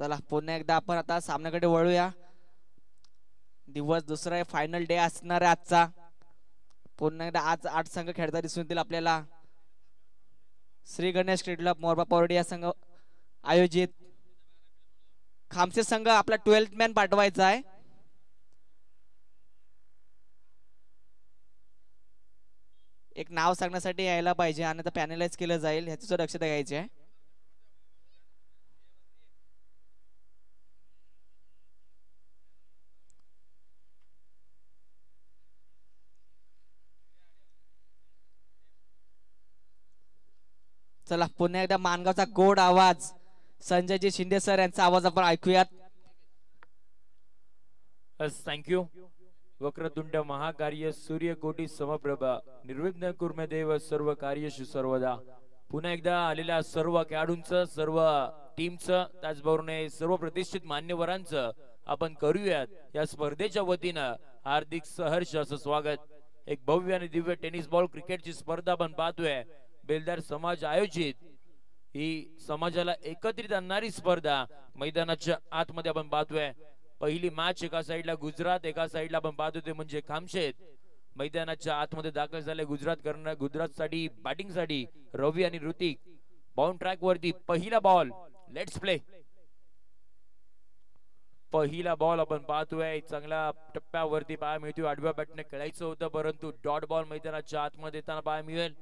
चला पुन्हा एकदा आपण आता सामन्याकडे वळूया. दिवस दुसरा आहे, फायनल डे असणार आहे आजचा. पुन्हा एकदा आज 8 संघ खेळता दिसून येतील आपल्याला. श्री गणेश क्रिकेट क्लब मोरबा पावरडी या संघ आयोजित. खामसे संघ आपला 12th मॅन पाठवायचा आहे. एक नाव सांगण्यासाठी यायला पाहिजे आणि आता पॅनलाइज केलं जाईल, ह्याची सुद्धा दक्षता घ्यायची आहे. चला पुन्हा एकदा मानगावचा गोड आवाज संजयजी शिंदे सर यांचा आवाज आपण ऐकूयात. थँक्यू. वक्रतुंड महाकार्य सूर्यकोटी समप्रभा निर्विघ्न कुर्मदेव सर्व कार्येषु सर्वदा. पुन्हा एकदा आलेल्या सर्व खेळाडूंचं, सर्व टीमचं, त्याचबरोबर सर्व प्रतिष्ठित मान्यवरांचं आपण करूयात या स्पर्धेच्या वतीनं हार्दिक सहर्ष असं स्वागत. एक भव्य आणि दिव्य टेनिस बॉल क्रिकेटची स्पर्धा आपण पाहतोय. बेलदार समाज आयोजित ही समाजाला एकत्रित आणणारी स्पर्धा मैदानाच्या आतमध्ये आपण पाहतोय. पहिली मॅच एका साईडला गुजरात, एका साईडला आपण पाहतो ते म्हणजे खामशेत. मैदानाच्या आतमध्ये दाखल झाले गुजरात साठी बॅटिंग साठी रवी आणि ऋतिक. बाउंड ट्रॅक वरती पहिला बॉल. Let's play. पहिला बॉल आपण पाहतोय. चांगल्या टप्प्यावरती पाहायला मिळतोय. आडव्या बॅटने खेळायचं होतं परंतु डॉट बॉल मैदानाच्या आतमध्ये येताना पाहायला मिळेल.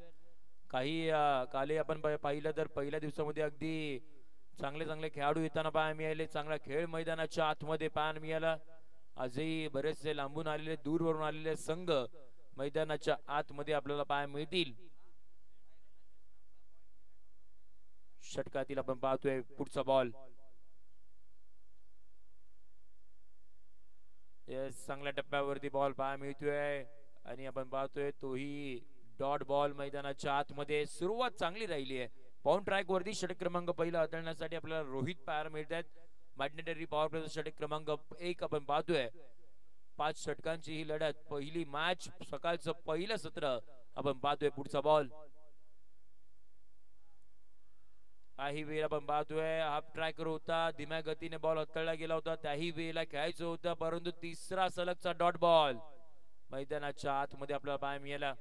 काही काले आपण पाहिलं तर पहिल्या दिवसामध्ये अगदी चांगले खेळाडू येताना पाहायला मिळाले. चांगला खेळ मैदानाच्या आतमध्ये पाहायला मिळाला. आजही बरेचसे लांबून आलेले, दूरवरून आलेले संघ मैदानाच्या आतमध्ये आपल्याला पाहायला मिळतील. षटकातील आपण पाहतोय पुढचा बॉल. चांगल्या टप्प्यावरती बॉल पाहायला मिळतोय आणि आपण पाहतोय तोही डॉट बॉल मैदानाच्या आतमध्ये. सुरुवात चांगली राहिली आहे. बाउंड ट्रॅक वरती षटक क्रमांक पहिला हाताळण्यासाठी आपल्याला रोहित पाहायला मिळत आहेत. मॅग्नेटरी पॉवर प्ले षटक क्रमांक 1 आपण पाहतोय. 5 षटकांची ही लढत, पहिली मॅच, सकाळचं पहिलं सत्र आपण पाहतोय. पुढचा बॉल. काही वेळ आपण पाहतोय हाफ ट्रॅकर होता, धीम्या गतीने बॉल हाताळला गेला होता, त्याही वेळेला खेळायचं होतं परंतु तिसरा सलगचा डॉट बॉल मैदानाच्या आतमध्ये आपल्याला पाहायला मिळाला.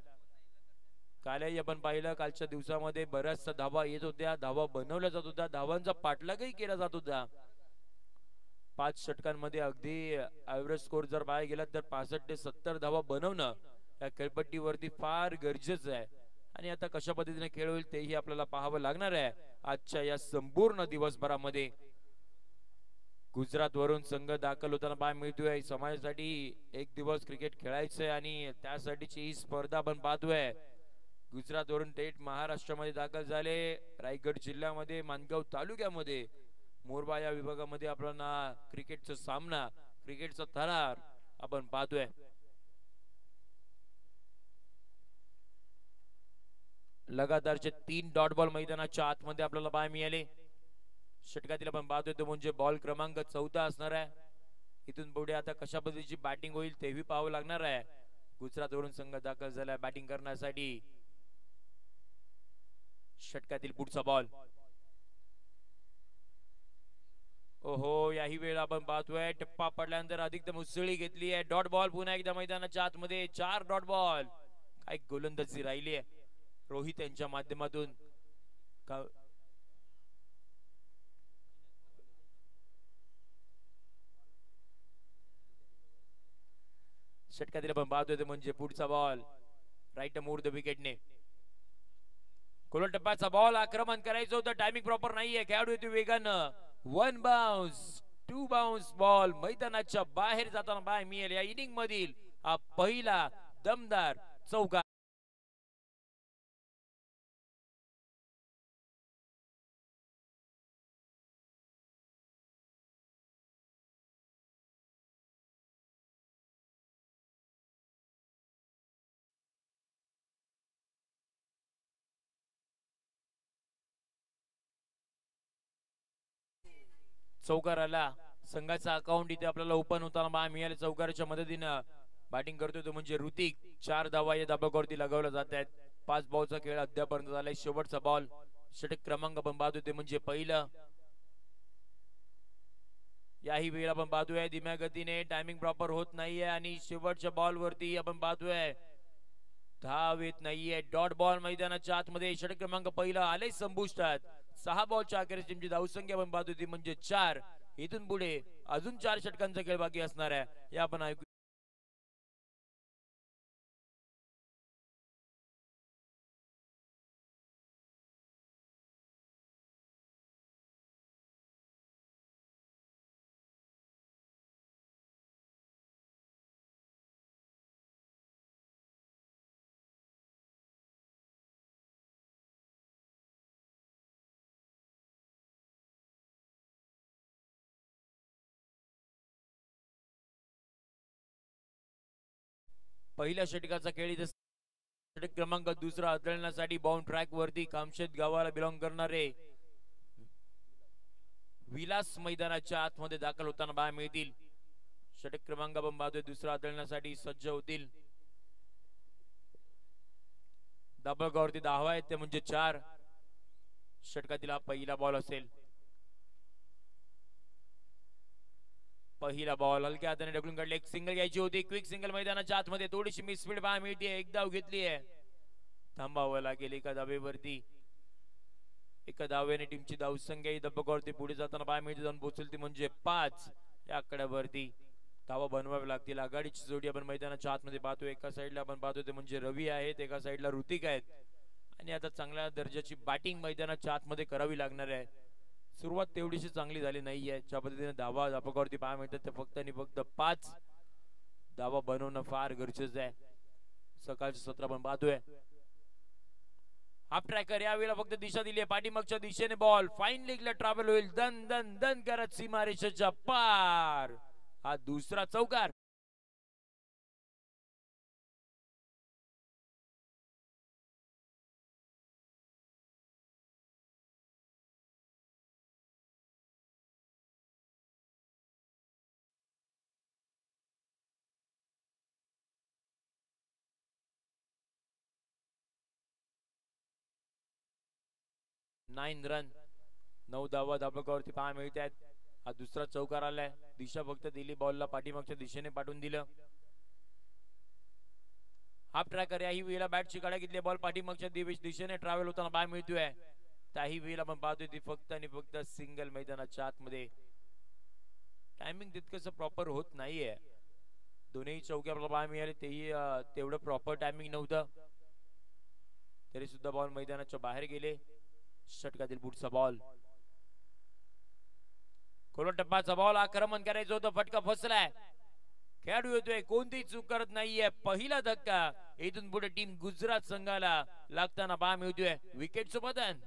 कालही आपण पाहिलं कालच्या दिवसामध्ये बऱ्याचशा धावा येत होत्या, धावा बनवल्या जात होत्या, धावांचा पाठलागही केला जात होता. 5 षटकांमध्ये अगदी ऍव्हरेज स्कोर जर पाहायला गेला तर 65 ते 70 धावा बनवणं या खेळपट्टीवरती फार गरजेचं आहे. आणि आता कशा पद्धतीने खेळ होईल तेही आपल्याला पाहावं लागणार आहे आजच्या या संपूर्ण दिवसभरामध्ये. गुजरात वरून संघ दाखल होताना पाहायला मिळतोय. समाजासाठी एक दिवस क्रिकेट खेळायचंय आणि त्यासाठीची ही स्पर्धा आपण पाहतोय. गुजरात वरून थेट महाराष्ट्रामध्ये दाखल झाले. रायगड जिल्ह्यामध्ये मानगाव तालुक्यामध्ये मोरबा या विभागामध्ये आपल्याला क्रिकेटचा सामना, क्रिकेटचा थरार आपण पाहतोय. लगातारचे 3 डॉट बॉल मैदानाच्या आतमध्ये आपल्याला पाहायला मिळाले. षटकातील आपण पाहतोय तो म्हणजे बॉल क्रमांक 14 असणार आहे. इथून पुढे आता कशा पद्धतीची बॅटिंग होईल तेही पाहावं लागणार आहे. गुजरात वरून संघ दाखल झालाय बॅटिंग करण्यासाठी. षटकातील पुढचा बॉल. ओहो, याही वेळा आपण पाहतोय टप्पा पडल्यानंतर अधिकतम उसळी घेतली आहे. डॉट बॉल पुन्हा एकदा मैदानाच्या आतमध्ये. 4 डॉट बॉल. काय गोलंदाजी राहिली आहे रोहित यांच्या माध्यमातून. षटकातील आपण पाहतोय ते म्हणजे पुढचा बॉल. राईट मूड द विकेटने. टप्प्याचा बॉल आक्रमण करायचं होतं, टायमिंग प्रॉपर नाहीये. खेळाडू येतो वेगानं. 1 बाउन्स 2 बाउन्स बॉल मैदानाच्या बाहेर जाताना पाहायला मिळेल. या इनिंग मधील हा पहिला दमदार चौकार. चौकार आला. संघाचा अकाउंट इथे आपल्याला ओपन होताना पाहायला मिळाले. चौकाराच्या मदतीनं बॅटिंग करतोय तो म्हणजे ऋतिक. 4 धावा या धाबावरती लगावल्या जात आहेत. 5 बॉलचा खेळ अद्यापर्यंत झालाय. शेवटचा बॉल. षटक क्रमांक आपण पाहतोय ते म्हणजे पहिलं. याही वेळेला आपण पाहतोय धीम्या गतीने टायमिंग प्रॉपर होत नाहीये आणि शेवटच्या बॉल वरती आपण पाहतोय धाव येत नाहीये. डॉट बॉल मैदानाच्या आतमध्ये. षटक क्रमांक पहिला आले संपुष्टात. 6 बॉलच्या अखेर टीमची धावसंख्या आपण पाहतोय ती म्हणजे 4. इथून पुढे अजून 4 षटकांचा खेळ बाकी असणार आहे. या आपण ऐकू. पहिल्या षटकाचा खेळ इथे षटक क्रमांक दुसरा हाताळण्यासाठी बाउंड ट्रॅक वरती कामशेत गावाला बिलॉंग करणारे विलास मैदानाच्या आतमध्ये दाखल होताना पाहायला मिळतील. षटक क्रमांक आपण पाहतोय दुसरा हाताळण्यासाठी सज्ज होतील. दबकावरती धावा आहेत ते म्हणजे 4. षटकातील हा पहिला बॉल असेल. पहिला बॉल हलक्या हाताने ढकलून काढले. एक सिंगल घ्यायची होती. क्विक सिंगल मैदानाच्या आतमध्ये थोडीशी मिस स्पीड पाहायला मिळते. एक धाव घेतली आहे. थांबावं लागेल एका धावेवरती. एका धावेने टीमची धावसंख्या ही दबकावरती पुढे जाताना पाहायला मिळते. जाऊन पोहोचेल ती म्हणजे 5 या आकड्यावरती. धावा बनवावी लागतील. आघाडीची जोडी आपण मैदानाच्या आतमध्ये पाहतोय. एका साईडला आपण पाहतोय ते म्हणजे रवी आहेत. एका साईडला ऋतिक आहेत. आणि आता चांगल्या दर्जाची बॅटिंग मैदानाच्या आतमध्ये करावी लागणार आहे. सुरुवात तेवढीशी चांगली झाली नाहीये. ज्या पद्धतीने धावा धापकावरती पाहायला मिळतात ते फक्त आणि फक्त 5 धावा बनवणं फार गरजेचं आहे. सकाळचं सत्र आपण पाहतोय. हाफ ट्रॅकर यावेळेला फक्त दिशा दिली आहे. पाठीमागच्या दिशेने बॉल फाईन लेगला ट्रॅव्हल होईल. दन दन दन करत सीमारेषेच्या पार. हा दुसरा चौकार. Nine run. 9 धावा धाबकावरती पाहायला मिळत आहेत. हा दुसरा चौकार आलाय. दिशा फक्त दिली बॉलला पाठीमागच्या दिशेने पाठवून दिलं. हाफ ट्रॅकर याही वेळेला बॅटची काढा घेतली. बॉल पाठीमागच्या दिशेने ट्रॅव्हल होताना पाहायला मिळतोय. त्याही वेळेला आपण पाहतोय ती फक्त आणि फक्त सिंगल मैदानाच्या आतमध्ये. टायमिंग तितकंच प्रॉपर होत नाहीये. दोन्ही चौक्या आपल्याला पाहायला मिळाले तेही तेवढं प्रॉपर टायमिंग नव्हतं. तरी सुद्धा बॉल मैदानाच्या बाहेर गेले. षटकातील पुढचा बॉल. खोल टप्पाचा बॉल. आक्रमण करायचं होतं. फटका फसलाय. खेळाडू येतोय. कोणतीही चूक करत नाहीये. पहिला धक्का इथून पुढे टीम गुजरात संघाला लागताना पाहायला मिळतोय. विकेटचं पतन.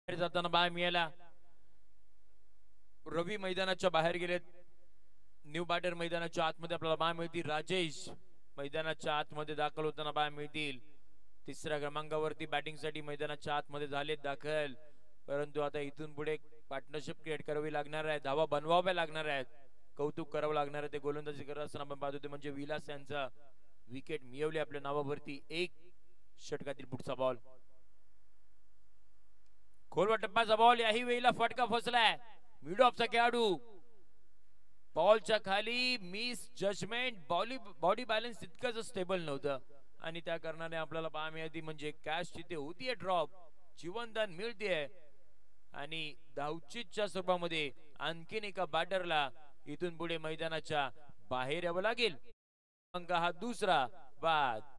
जाताना बाहेर मिळाला. रवी मैदानाच्या बाहेर गेलेत. न्यू बॅटर मैदानाच्या आतमध्ये आपल्याला बाहेर मिळतील. राजेश मैदानाच्या आतमध्ये दाखल होताना बाहेर मिळतील. तिसऱ्या क्रमांकावरती बॅटिंग साठी मैदानाच्या आतमध्ये झालेत दाखल. परंतु आता इथून पुढे पार्टनरशिप क्रिएट करावी लागणार आहे. धावा बनवाव्या लागणार आहेत. कौतुक करावं लागणार आहे. ते गोलंदाजी करत असताना आपण पाहतो ते म्हणजे विलास यांचा विकेट मिळवली आपल्या नावावरती. 1 षटकातील पुढचा बॉल. खोलवा टप्प्याचा बॉल. याही वेळेला फटका फसलाय. मिड ऑफचा खेळाडू. बॉलच्या खाली मिस जजमेंट. बॉडी बॅलन्स तितकंच स्टेबल नव्हतं आणि त्या कारणाने आपल्याला पाहायला मिळते म्हणजे कॅश तिथे होतीये ड्रॉप. जीवनदान मिळतेय आणि धावचीतच्या स्वरूपामध्ये आणखीन एका बॅटरला इथून पुढे मैदानाच्या बाहेर यावं लागेल. अंक हा दुसरा बाद.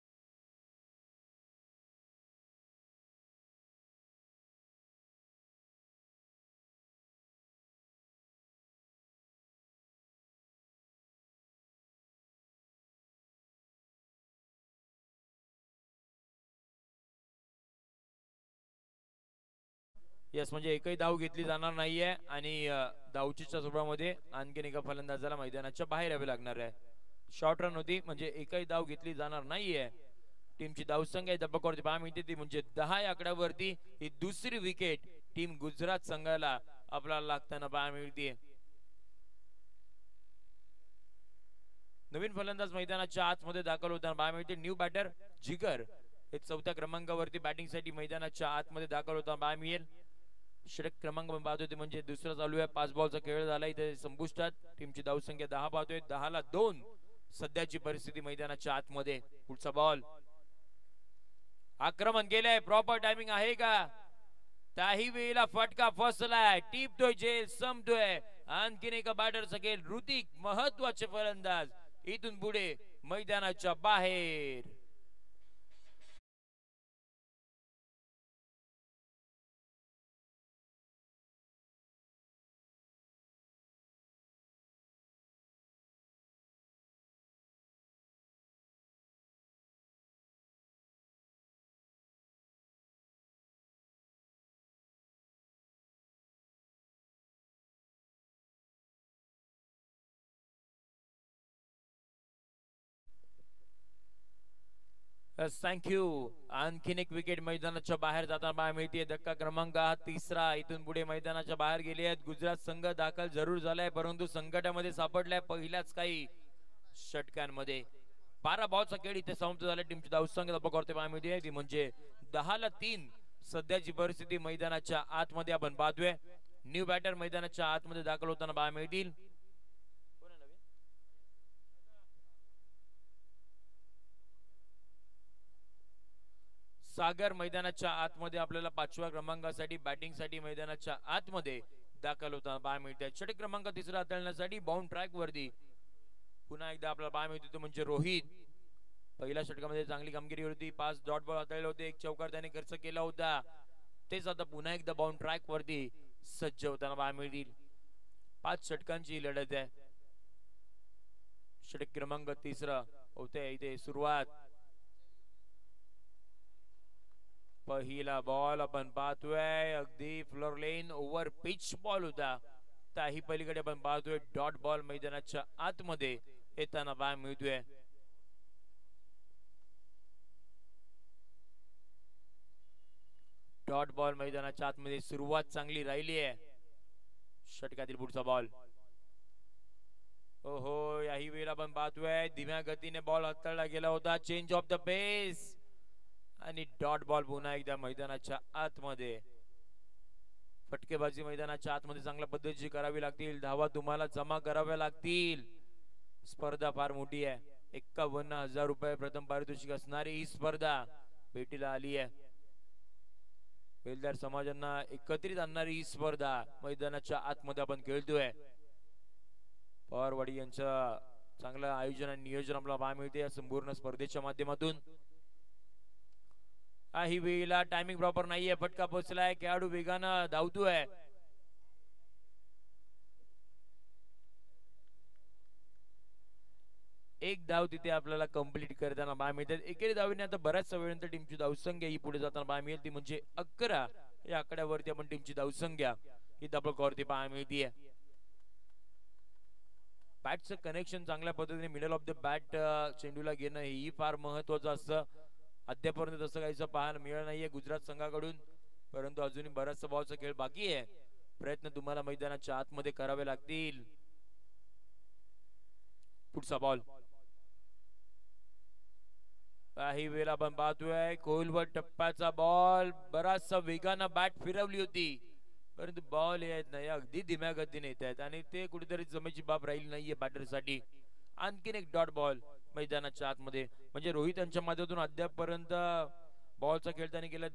यस, म्हणजे एकही धाव घेतली जाणार नाहीये आणि धावचीच्या स्वरूपामध्ये आणखीन एका फलंदाजाला मैदानाच्या बाहेर यावे लागणार आहे. शॉर्ट रन होती, म्हणजे एकही धाव घेतली जाणार नाहीये. टीमची धावसंख्या धब्बावरती पहा मिळते ती म्हणजे 10 या आकड्यावरती ही दुसरी विकेट टीम गुजरात संघाला आपल्याला लागताना पहा मिळते. नवीन फलंदाज मैदानाच्या आतमध्ये दाखल होताना पहा मिळते. न्यू बॅटर जिगर हे 4थ्या क्रमांकावरती बॅटिंग साठी मैदानाच्या आतमध्ये दाखल होताना पहा मिळेल. षटक क्रमांक पाहत होते, म्हणजे दुसरा चालू आहे. 5 बॉलचा खेळ झाला इथे संपुष्टात. टीमची धावसंख्या 10 पाहतोय, 10ला 2 सध्याची परिस्थिती मैदानाच्या आतमध्ये. पुढचा बॉल आक्रमण केलंय, प्रॉपर टायमिंग आहे का? त्याही वेळेला फटका फसलाय, टिपतोय जेल, संपतोय. आणखीन एका बॅटर सकेल ऋतिक, महत्वाचे फलंदाज इथून पुढे मैदानाच्या बाहेर. थँक्यू. आणखीन एक विकेट मैदानाच्या बाहेर जाताना पाहायला मिळते. धक्का क्रमांक हा तिसरा. इथून पुढे मैदानाच्या बाहेर गेले आहेत. गुजरात संघ दाखल जरूर झालाय, परंतु संकटामध्ये सापडलाय पहिल्याच काही षटकांमध्ये. 12 बॉलचा खेळ इथे समाप्त झाला. टीमची धावसंख्या करते पाहायला मिळते ती म्हणजे 10ला 3 सध्याची परिस्थिती मैदानाच्या आतमध्ये आपण पाहतोय. न्यू बॅटर मैदानाच्या आतमध्ये दाखल होताना पाहायला मिळतील. सागर मैदानाच्या आतमध्ये आपल्याला 5व्या क्रमांकासाठी बॅटिंग साठी मैदानाच्या आतमध्ये दाखल होताना पाहायला मिळते. षटक क्रमांक तिसरा हाताळण्यासाठी बाउंड ट्रॅक वरती पुन्हा एकदा आपल्याला पाहायला मिळते तो म्हणजे रोहित. पहिल्या षटकामध्ये चांगली कामगिरी होती, 5 डॉट बॉल हाताळले होते, 1 चौकार त्याने खर्च केला होता. तेच आता पुन्हा एकदा बाउंड ट्रॅक वरती सज्ज होताना पाहायला मिळतील. 5 षटकांची लढत आहे. षटक क्रमांक तिसरा होते इथे सुरुवात. पहिला बॉल आपण पाहतोय अगदी फ्लोर लेन ओव्हर पिच बॉल होता. त्याही पलीकडे आपण पाहतोय डॉट बॉल मैदानाच्या आतमध्ये येताना पाहायला मिळतोय. डॉट बॉल मैदानाच्या आतमध्ये सुरुवात चांगली राहिली आहे. षटकातील पुढचा बॉल. ओहो, याही वेळेला आपण पाहतोय धीम्या गतीने बॉल हाताळला गेला होता. चेंज ऑफ द पेस आणि डॉट बॉल पुन्हा एकदा मैदानाच्या आतमध्ये. फटकेबाजी मैदानाच्या आतमध्ये चांगल्या पद्धतीची करावी लागतील. धावा तुम्हाला जमा कराव्या लागतील. स्पर्धा फार मोठी आहे. 51,000 रुपये प्रथम पारितोषिक असणारी ही स्पर्धा भेटीला आली आहे. बेलदार समाजांना एकत्रित आणणारी ही स्पर्धा मैदानाच्या आतमध्ये आपण खेळतोय. पवारवाडी यांचं चांगलं आयोजन आणि नियोजन आपल्याला पाहायला मिळते या संपूर्ण स्पर्धेच्या माध्यमातून. काही वेळेला टायमिंग प्रॉपर नाहीये, फटका पोचलाय, खेळाडू वेगानं धावतोय. एक धाव तिथे आपल्याला कंप्लीट करताना पाहायला मिळते. एकेरी धावीने आता बऱ्याच वेळेनंतर टीमची धावसंख्या ही पुढे जाताना पाहायला मिळेल ती म्हणजे 11 या आकड्यावरती आपण टीमची धावसंख्या ही आपल्यावरती पाहायला मिळते. बॅटचं कनेक्शन चांगल्या पद्धतीने मिडल ऑफ द बॅट चेंडूला घेणं ही फार महत्वाचं असतं. अद्यापर्यंत तसं काहीच पाहायला मिळालं नाहीये गुजरात संघाकडून, परंतु अजूनही बराचसा बॉलचा खेळ बाकी आहे. प्रयत्न तुम्हाला मैदानाच्या आतमध्ये करावे लागतील. पुढचा बॉल. काही वेळेला आपण पाहतोय खोलवर टप्प्याचा बॉल. बराचसा वेगानं बॅट फिरवली होती, परंतु बॉल येत नाही, अगदी धीम्या गतीने येत आहेत आणि ते कुठेतरी जमेची बाब राहिली नाहीये बॅटरसाठी. आणखीन एक डॉट बॉल मैदानाच्या आतमध्ये. म्हणजे रोहित यांच्या माध्यमातून अद्यापपर्यंत बॉलचा खेळ त्याने केला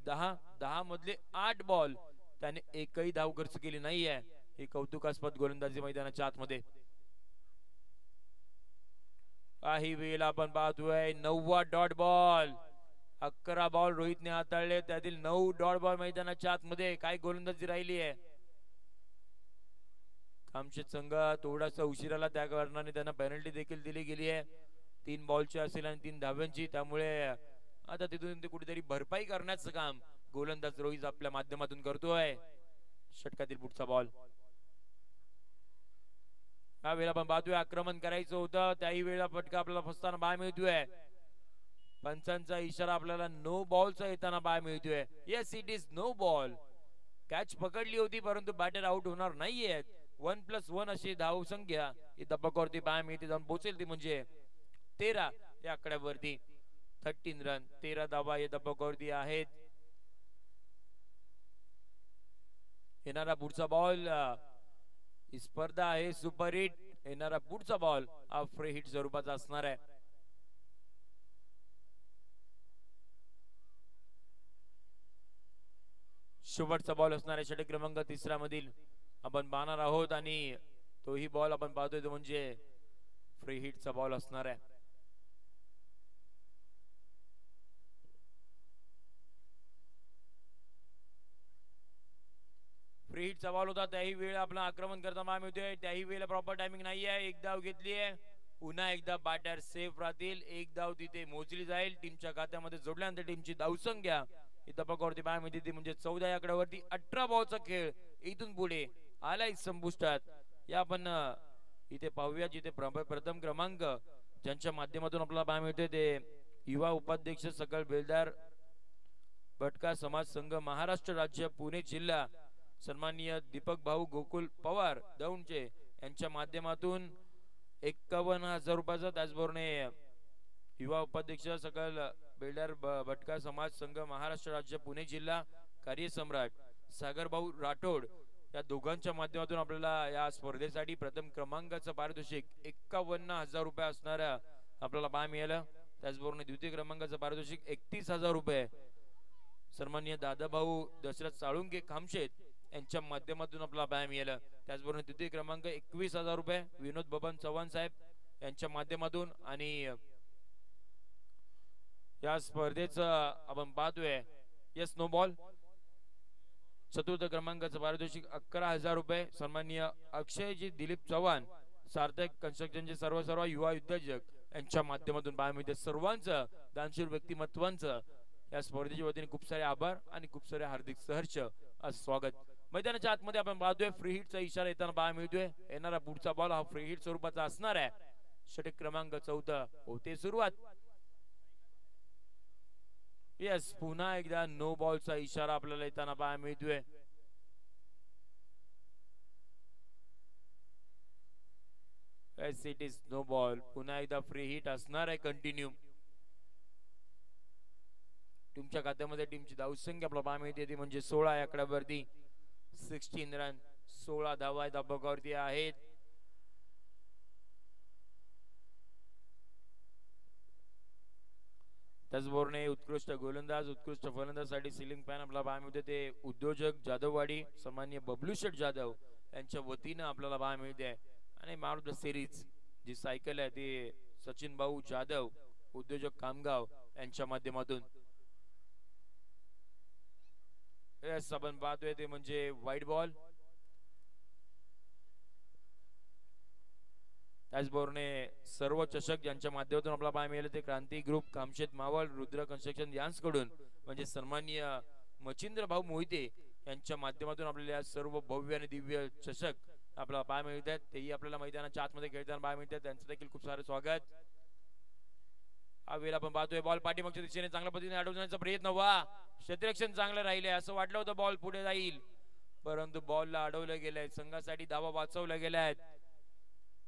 10 मधले 8 बॉल त्याने एकही धाव खर्च केली नाहीये. ही कौतुकास्पद गोलंदाजी मैदानाच्या आतमध्ये. काही वेळेला आपण पाहतोय 9वा डॉट बॉल. 11 बॉल रोहितने हाताळले, त्यातील 9 डॉट बॉल मैदानाच्या आतमध्ये. काय गोलंदाजी राहिली आहे. कामशेत संघ थोडासा उशिराला त्या कारणाने त्यांना पेनल्टी देखील दिली गेली आहे. 3 बॉलची असेल आणि 3 धाव्यांची, त्यामुळे आता तिथून ते कुठेतरी भरपाई करण्याचं काम गोलंदाज रोहित आपल्या माध्यमातून करतोय. षटकातील पुढचा बॉल. हा वेळेला आपण पाहतोय आक्रमण करायचं होतं, त्याही वेळेला फटका आपल्याला फसताना पाहायला मिळतोय. पंचांचा इशारा आपल्याला नो बॉलचा येताना पाहायला मिळतोय. Yes, it is no ball. Catch पकडली होती परंतु बॅटर आउट होणार नाहीये. 1+1 अशी धाव संख्या इथं पकडती पाहायला मिळते, जाऊन पोहोचेल ती म्हणजे 13 या आकड्यावरती. 13 रन, 13 धावा या धब्बावरती आहेत. येणारा पुढचा बॉल, ही स्पर्धा आहे सुपर हिट. येणारा पुढचा बॉल हा फ्री हिट स्वरूपाचा असणार आहे. शेवटचा बॉल असणार आहे षटक क्रमांक 3 मधील आपण पाहणार आहोत आणि तोही बॉल आपण पाहतोय तो म्हणजे फ्री हिटचा बॉल असणार आहे. फ्री हिटचा बॉल होता, त्याही वेळ आपलं आक्रमण करताना मिळतोय. त्याही वेळेला प्रॉपर टायमिंग नाही आहे. एक धाव घेतली आहे, पुन्हा एकदा बॅटर सेफ राहतील. एक धाव तिथे मोजली जाईल, टीमच्या खात्यामध्ये जोडल्यानंतर टीमची धावसंख्या इथं पकडते पाहायला मिळते ती म्हणजे 14 या आकड्यावरती. 18 बॉलचा खेळ इथून पुढे आलाय संपुष्टात. या आपण इथे पाहूया जिथे प्रथम क्रमांक ज्यांच्या माध्यमातून आपल्याला पाहायला मिळते ते युवा उपाध्यक्ष सकल बेलदार भटका समाज संघ महाराष्ट्र राज्य पुणे जिल्हा सन्माननीय दीपक भाऊ गोकुल पवार दौंडचे यांच्या माध्यमातून 51,000 रुपयाचा, त्याचबरोबर युवा उपाध्यक्ष सकल बेलदार भटका समाज संघ महाराष्ट्र राज्य पुणे जिल्हा कार्यसम्राट सागर भाऊ राठोड या दोघांच्या माध्यमातून आपल्याला या स्पर्धेसाठी प्रथम क्रमांकाचं पारितोषिक 51,000 रुपये असणाऱ्या आपल्याला पाहायला मिळालं. त्याचबरोबर द्वितीय क्रमांकाचं पारितोषिक 31,000 रुपये सन्माननीय दादाभाऊ दशरथ साळुंके खामशेत यांच्या माध्यमातून आपल्याला पाहायला मिळालं. त्याचबरोबर तृतीय क्रमांक 21,000 रुपये विनोद बबन चव्हाण साहेब यांच्या माध्यमातून. आणि या स्पर्धेचं आपण पाहतोय यस नो बॉल. चतुर्थ क्रमांकाचं पारितोषिक 11,000 रुपये सन्माननीय अक्षयजी दिलीप चव्हाण सार्थक कन्स्ट्रक्शनचे सर्व युवा उद्योजक यांच्या माध्यमातून पाहायला मिळते. सर्वांचं दानशूर व्यक्तिमत्वांचं या स्पर्धेच्या वतीने खूप सारे आभार आणि खूप सारे हार्दिक सहर्ष स्वागत. मैदानाच्या आतमध्ये आपण पाहतोय फ्री हिटचा इशारा येताना पाहायला मिळतोय. येणारा पुढचा बॉल हा फ्री हिट स्वरूपाचा असणार आहे. षटक क्रमांक 14 होते सुरुवात. यस, पुन्हा एकदा नो बॉलचा इशारा आपल्याला येताना पाहायला मिळतोय. Yes, it is no ball. पुन्हा एकदा फ्री हिट असणार आहे कंटिन्यू. तुमच्या खात्यामध्ये टीमची धावसंख्या आपल्याला पाहायला मिळते ती म्हणजे 16 या आकड्यावरती. 16 रन, 16 धावा धाबकावरती आहेत. त्याचबरोबर उत्कृष्ट गोलंदाज उत्कृष्ट फलंदाजासाठी सिलिंग फॅन आपल्याला पाहायला मिळते ते उद्योजक जाधववाडी सन्माननीय बबलू शेठ जाधव यांच्या वतीनं आपल्याला पाहायला मिळते. आणि मॅन ऑफ द सिरीज जी सायकल आहे ती सचिन भाऊ जाधव उद्योजक कामगाव यांच्या माध्यमातून. यस, आपण पाहतोय ते म्हणजे व्हाईट बॉल. त्याचबरोबर सर्व चषक ज्यांच्या माध्यमातून आपल्याला पाहायला मिळाले ते क्रांती ग्रुप कामशेत मावळ रुद्र कन्स्ट्रक्शन यांच्याकडून म्हणजे सन्माननीय मचिंद्र भाऊ मोहिते यांच्या माध्यमातून आपल्याला सर्व भव्य आणि दिव्य चषक आपल्याला पाहायला मिळतात. तेही आपल्याला मैदानाच्या आतमध्ये खेळताना पाहायला मिळतात. त्यांचं देखील खूप सारे स्वागत. हा वेळ आपण पाहतोय बॉल पाठीमागच्या दिशेने चांगल्या पद्धतीने अडवण्याचा प्रयत्न. वा, क्षेत्ररक्षण चांगलं राहिले. असं वाटलं होतं बॉल पुढे जाईल परंतु बॉलला अडवलं गेलंय. संघासाठी धावा वाचवल्या गेल्या आहेत.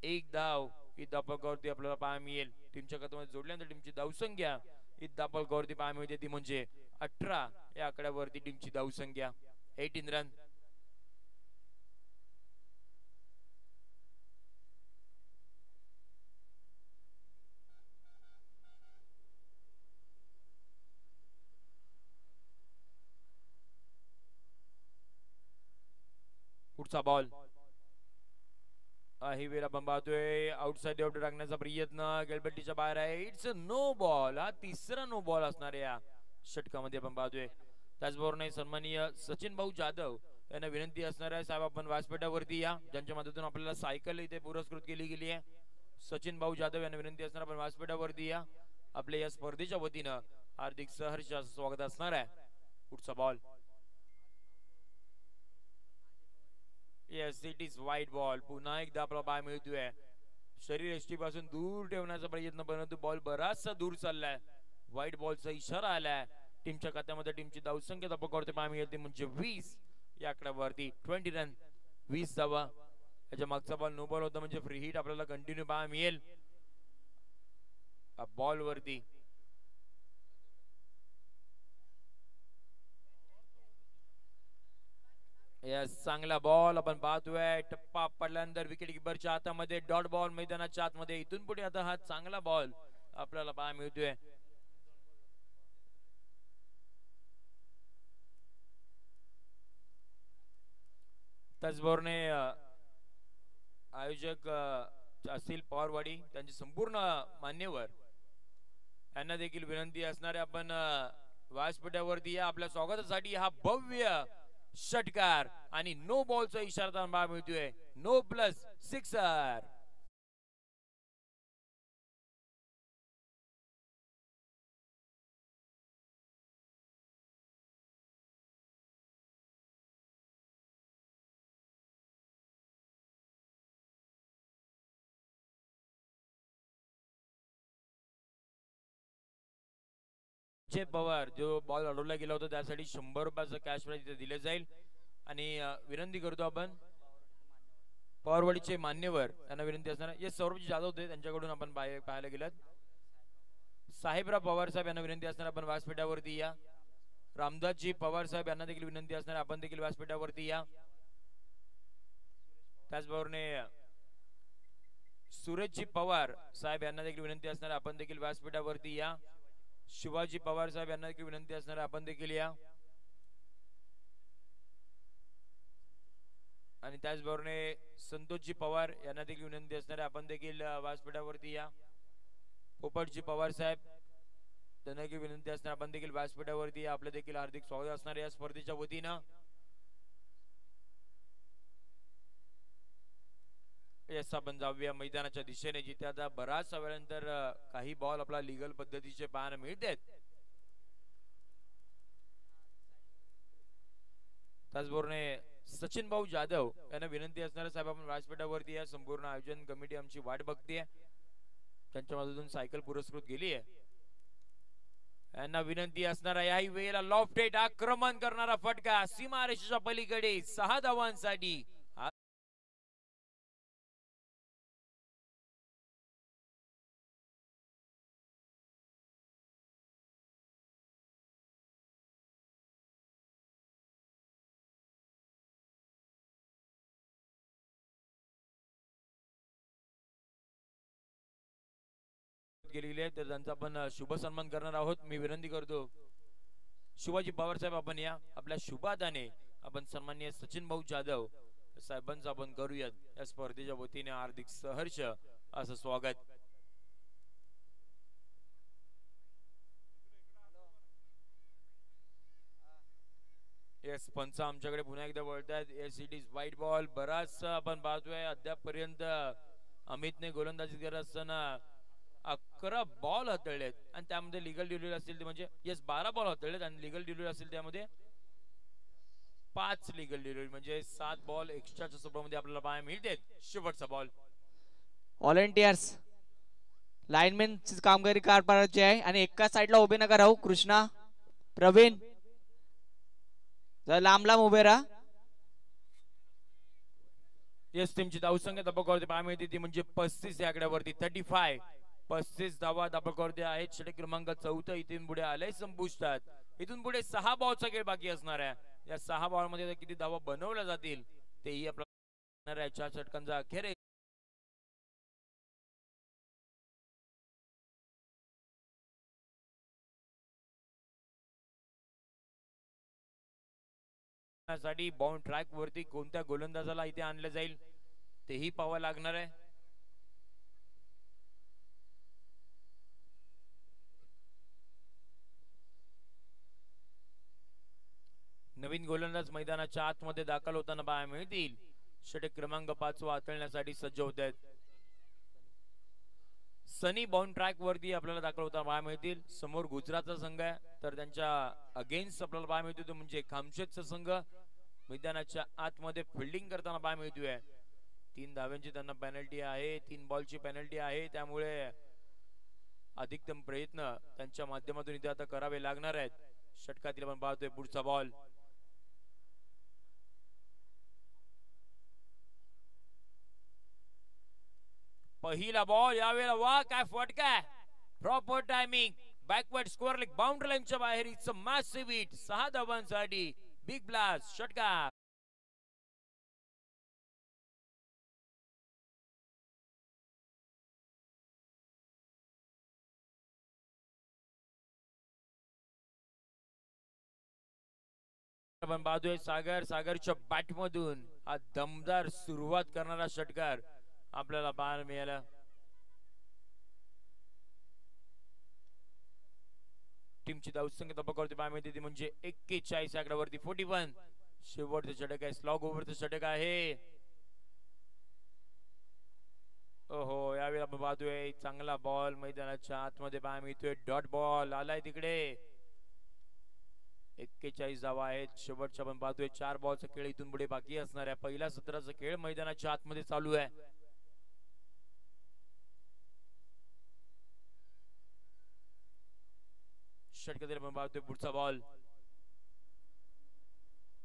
एक धाव ही धापकावरती आपल्याला पाहायला मिळेल. टीमच्या खात्यामध्ये जोडल्यानंतर टीमची धावसंख्या ही धापकावरती पाहायला मिळते ती म्हणजे 18 या आकड्यावरती टीमची धावसंख्या. 18 रन. पुढचा बॉल ही वेळ आपण पाहतोय आउटसाइड आउट टाकण्याचा प्रयत्न गलबट्टीच्या बाहेर आहे. It's a no ball. हा तिसरा नो बॉल असणार या षटकामध्ये आपण पाहतोय. त्याचबरोबर सन्माननीय सचिन भाऊ जाधव यांना विनंती असणार आहे साहेब आपण व्यासपीठावरती या, ज्यांच्या माध्यमातून आपल्याला सायकल इथे पुरस्कृत केली गेली आहे. सचिन भाऊ जाधव यांना विनंती असणार आपण व्यासपीठावरती या. आपल्या या स्पर्धेच्या वतीनं हार्दिक सहर्ष स्वागत असणार आहे. पुढचा बॉल येस इट इज वाईट बॉल. पुन्हा एकदा आपला पाय मिळतोय. शरीर यष्टीपासून दूर ठेवण्याचा प्रयत्न, परंतु बॉल बराचसा दूर चाललाय. व्हाईट बॉलचा इशारा आलाय. टीमच्या खात्यामध्ये टीमची धावसंख्या धापकावरती पाय मिळते म्हणजे 20 या आकड्यावरती. 20 रन, 20 धावा. याच्या मागचा बॉल नो बॉल होता म्हणजे फ्री हिट आपल्याला कंटिन्यू पाहायला मिळेल बॉल वरती. यस चांगला बॉल आपण पाहतोय. टप्पा पडल्यानंतर विकेट किपरच्या हातामध्ये डॉट बॉल मैदानाच्या आतमध्ये. इथून पुढे आता हा चांगला बॉल आपल्याला पाहायला मिळतोय. त्याचबरोबर आयोजक असतील पवारवाडी त्यांचे संपूर्ण मान्यवर यांना देखील विनंती असणारे आपण व्यासपीठावरती या. आपल्या स्वागतासाठी हा भव्य षटकार आणि नो बॉलचा इशारा मिळतोय. No plus sixer. पवार जो बॉल अडवला गेला होता त्यासाठी 100 रुपयाचं कॅश प्राइज इथे दिले जाईल. आणि विनंती करतो आपण पवारवाडीचे मान्यवर यांना विनंती असणार. ये सौरभजी जाधव होते त्यांच्याकडून आपण पाहायला गेलात. साहेबराव पवार साहेब यांना विनंती असणार आपण व्यासपीठावरती या. रामदासजी पवार साहेब यांना देखील विनंती असणार आपण देखील व्यासपीठावरती या. त्याचबरोबर सुरेशजी पवार साहेब यांना देखील विनंती असणार आपण देखील व्यासपीठावरती या. शिवाजी पवार साहेब यांना देखील विनंती असणार आपण देखील या. आणि त्याचबरोबर संतोषजी पवार यांना देखील विनंती असणार आपण देखील व्यासपीठावरती या. पोपटजी पवार साहेब त्यांना देखील विनंती असणार आपण देखील व्यासपीठावरती या. आपलं देखील हार्दिक स्वागत असणार या स्पर्धेच्या वतीनं. यस आपण जाऊया मैदानाच्या दिशेने जिथे आता बराच वेळानंतर काही बॉल आपला लीगल पद्धतीचे पाहायला मिळतात. त्याचबरोबर सचिन भाऊ जाधव यांना विनंती असणार साहेब आपण व्यासपीठावरती या. संपूर्ण आयोजन कमिटी आमची वाट बघते. त्यांच्या मधून सायकल पुरस्कृत गेली आहे. यांना विनंती असणार आहे याही वेळेला लॉफ्टेड आक्रमण करणारा फटका सीमारेषेच्या पलीकडे 6 धावांसाठी. गेलेले आहेत तर त्यांचा आपण शुभ सन्मान करणार आहोत. मी विनंती करतो शिवाजी पवार साहेब आपण या. आपल्या शुभादाने आपण सन्माननीय सचिन भाऊ जाधव साहेबांचं आपण करूयात या स्पर्धेच्या वतीने हार्दिक सहर्ष असं स्वागत. येस पंच आमच्याकडे पुन्हा एकदा वळतायत. Yes it is white ball. बराच आपण पाहतोय अद्याप पर्यंत अमितने गोलंदाजी करत असताना 11 बॉल हाताळलेत आणि त्यामध्ये लिगल ड्युरेबल असतील ते म्हणजे येस 12 बॉल हाताळलेत आणि लिगल ड्युरेबल असतील त्यामध्ये 5 लिगल ड्युरेबल म्हणजे 7 बॉल एक्स्ट्राच्या स्वरूपामध्ये आपल्याला पाहायला मिळते. शेवटचा बॉल. व्हॉलंटियर्स लाईनमॅन कामगिरी पार पाडायची आहे आणि एका साईडला उभे नका राहू. कृष्णा प्रवीण जरा लांब लांब उभे राहा. येस टीमची धावसंख्या धापकावरती पाहायला मिळते ती म्हणजे 35 या आकड्यावरती. 35 35 धावा धापकावरती आहेत. षटक क्रमांक 4 इथून पुढे आलंय संपुष्टात. इथून पुढे 6 बॉलचा खेळ बाकी असणार आहे. या 6 बॉल मध्ये किती धावा बनवल्या जातील तेही आपल्याला 4 षटकांचा अखेर साठी बाउंड ट्रॅक वरती कोणत्या गोलंदाजाला इथे आणलं जाईल तेही पाहावं लागणार आहे. नवीन गोलंदाज मैदानाच्या आतमध्ये दाखल होताना पाहायला मिळतील. षटक क्रमांक 5 हाताळण्यासाठी सज्ज होत आहेत. सनी बाउंड ट्रॅक वरती आपल्याला दाखल होताना पाहायला मिळतील. समोर गुजरातचा संघ आहे तर त्यांच्या अगेन्स्ट आपल्याला पाहायला मिळतो तो म्हणजे खामशेदचा संघ मैदानाच्या आतमध्ये फिल्डिंग करताना पाहायला मिळतोय. 3 धाव्यांची त्यांना पेनल्टी आहे, 3 बॉलची पेनल्टी आहे, त्यामुळे अधिकतम प्रयत्न त्यांच्या माध्यमातून इथे आता करावे लागणार आहेत. षटकातील आपण पाहतोय पुढचा बॉल. पहिला बॉल यावेळेला वा काय फटका, proper timing, backward square leg boundary लाईनच्या बाहेर. इट्स अ मॅसिव्ह हिट, 6 धावांसाठी बिग ब्लास्ट षटकार. आपण पाहतोय सागरच्या बॅट मधून हा दमदार सुरुवात करणारा षटकार आपल्याला पाहायला मिळाला. टीमची धावसंख्या तपासते पाहायला मिळते ती म्हणजे 41 आकड्यावरती 41. शेवटचं षटक आहे, स्लॉग ओव्हरचं षटक आहे. ओहो, यावेळी आपण पाहतोय चांगला बॉल मैदानाच्या आतमध्ये पाहायला मिळतोय. डॉट बॉल आलाय तिकडे. 41 धावा आहेत. शेवटच्या आपण पाहतोय 4 बॉलचा खेळ इथून पुढे बाकी असणार आहे. पहिल्या सत्राचा खेळ मैदानाच्या आतमध्ये चालू आहे. षटकातील आपण पाहतोय पुढचा बॉल.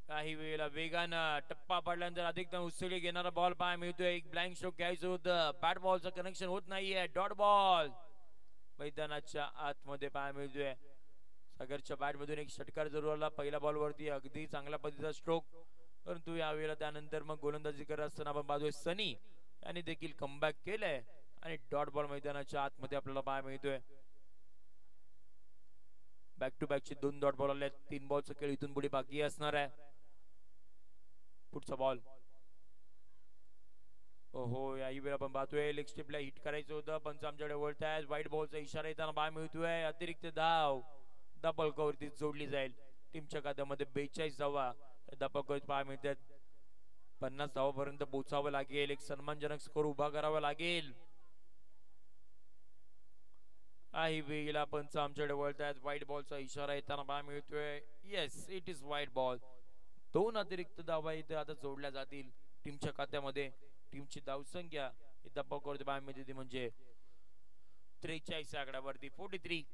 काही वेळेला वेगानं टप्पा पडल्यानंतर अधिकतम उसळी घेणारा बॉल पाहायला मिळतोय. एक ब्लँक स्ट्रोक घ्यायचं होतं, बॅट बॉलचं कनेक्शन होत नाहीये. डॉट बॉल मैदानाच्या आतमध्ये पाहायला मिळतोय. सागरच्या बॅट मधून एक षटकार जरूर आला पहिल्या बॉल वरती, अगदी चांगल्या पद्धतीचा स्ट्रोक. परंतु यावेळेला त्यानंतर मग गोलंदाजी करत असताना आपण पाहतोय सनी यांनी देखील कमबॅक केलंय आणि डॉट बॉल मैदानाच्या आतमध्ये आपल्याला पाहायला मिळतोय. बॅक टू बॅकचे 2 डॉट बॉल आले. 3 बॉलचा खेळ इथून पुढे बाकी असणार आहे. पुढचा बॉल. ओहो, याही वेळा आपण पाहतोय लेग स्टेपला हिट करायचं होतं, पंच आमच्याकडे वळतायत. व्हाईट बॉलचा इशारा येताना पाहायला मिळतोय. अतिरिक्त धाव धापलकावरती जोडली जाईल. टीमच्या खात्यामध्ये 42 धावा धापलकावरती पाहायला मिळतात. 50 धावापर्यंत पोहोचावं लागेल. एक सन्मानजनक स्कोर उभा करावा लागेल. काही वेळेला पंच आमच्याकडे वळतायत. व्हाईट बॉलचा इशारा येताना पाहायला मिळतोय. Yes, it is white ball. 2 अतिरिक्त धावा इथे आता जोडल्या जातील टीमच्या खात्यामध्ये. टीमची धावसंख्या धापलकावरती पाहायला मिळते ती म्हणजे 43 आकड्यावरती 43.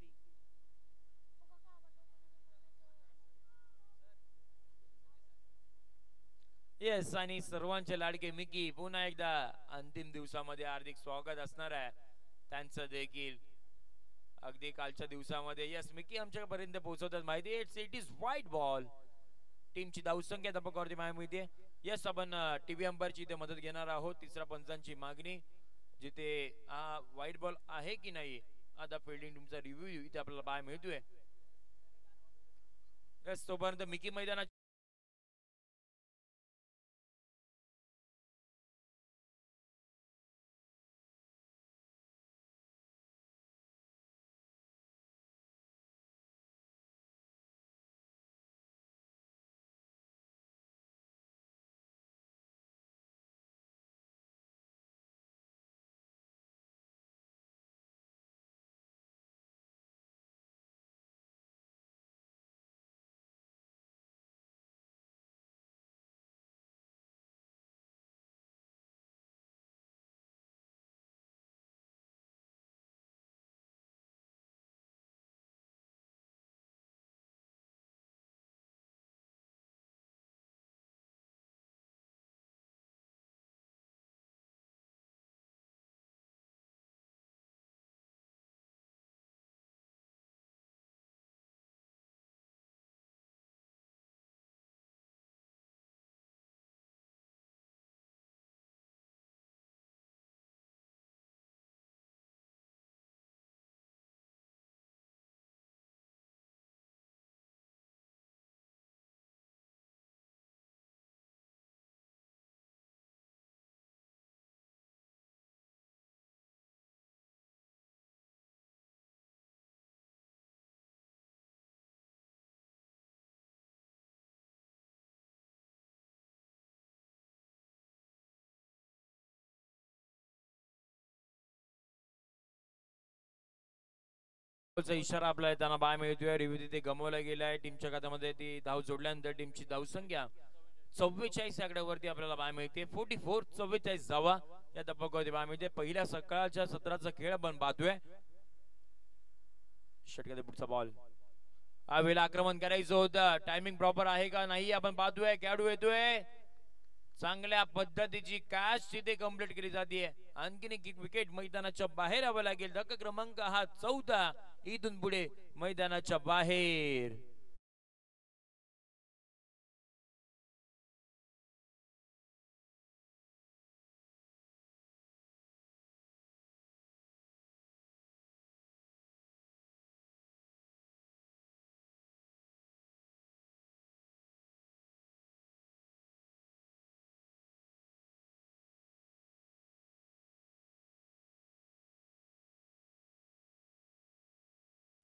येस, आणि सर्वांचे लाडके मिकी पुन्हा एकदा अंतिम दिवसामध्ये हार्दिक स्वागत असणार आहे त्यांचं देखील. अगदी कालच्या दिवसामध्ये यस मिकी आमच्यापर्यंत पोहोचवतात माहिती. It is white ball. टीमची धावसंख्या धापलकावरती पाहायला मिळते. यस, आपण टीव्ही अंपायरची इथे मदत घेणार आहोत. तिसऱ्या पंचांची मागणी, जिथे हा व्हाईट बॉल आहे की नाही आता फिल्डिंग तुमचा रिव्ह्यू इथे आपल्याला पाहायला मिळतोय. यस, तोपर्यंत मिकी मैदानात इशारा आपल्याला त्यांना पाहायला मिळतोय. रिव्ह्यू तिथे गमवला गेलाय. टीमच्या खात्यामध्ये ती धाव जोडल्यानंतर टीमची धावसंख्या 44 आकड्यावरती आपल्याला पाहायला मिळते. 44-44 धावा या धप्पावरती पाहायला मिळते. पहिल्या सकाळच्या सत्राचा खेळ आपण पाहतोय. षटकाचा पुढचा बॉल. हा वेळेला आक्रमण करायचं होतं. टायमिंग प्रॉपर आहे का नाही आपण पाहतोय. खेळाडू येतोय. चांगल्या पद्धतीची कॅच तिथे कंप्लीट केली जाते. आणखीन एक विकेट मैदानाच्या बाहेर यावं लागेल. धक्का क्रमांक हा 14 इथून पुढे मैदानाच्या बाहेर.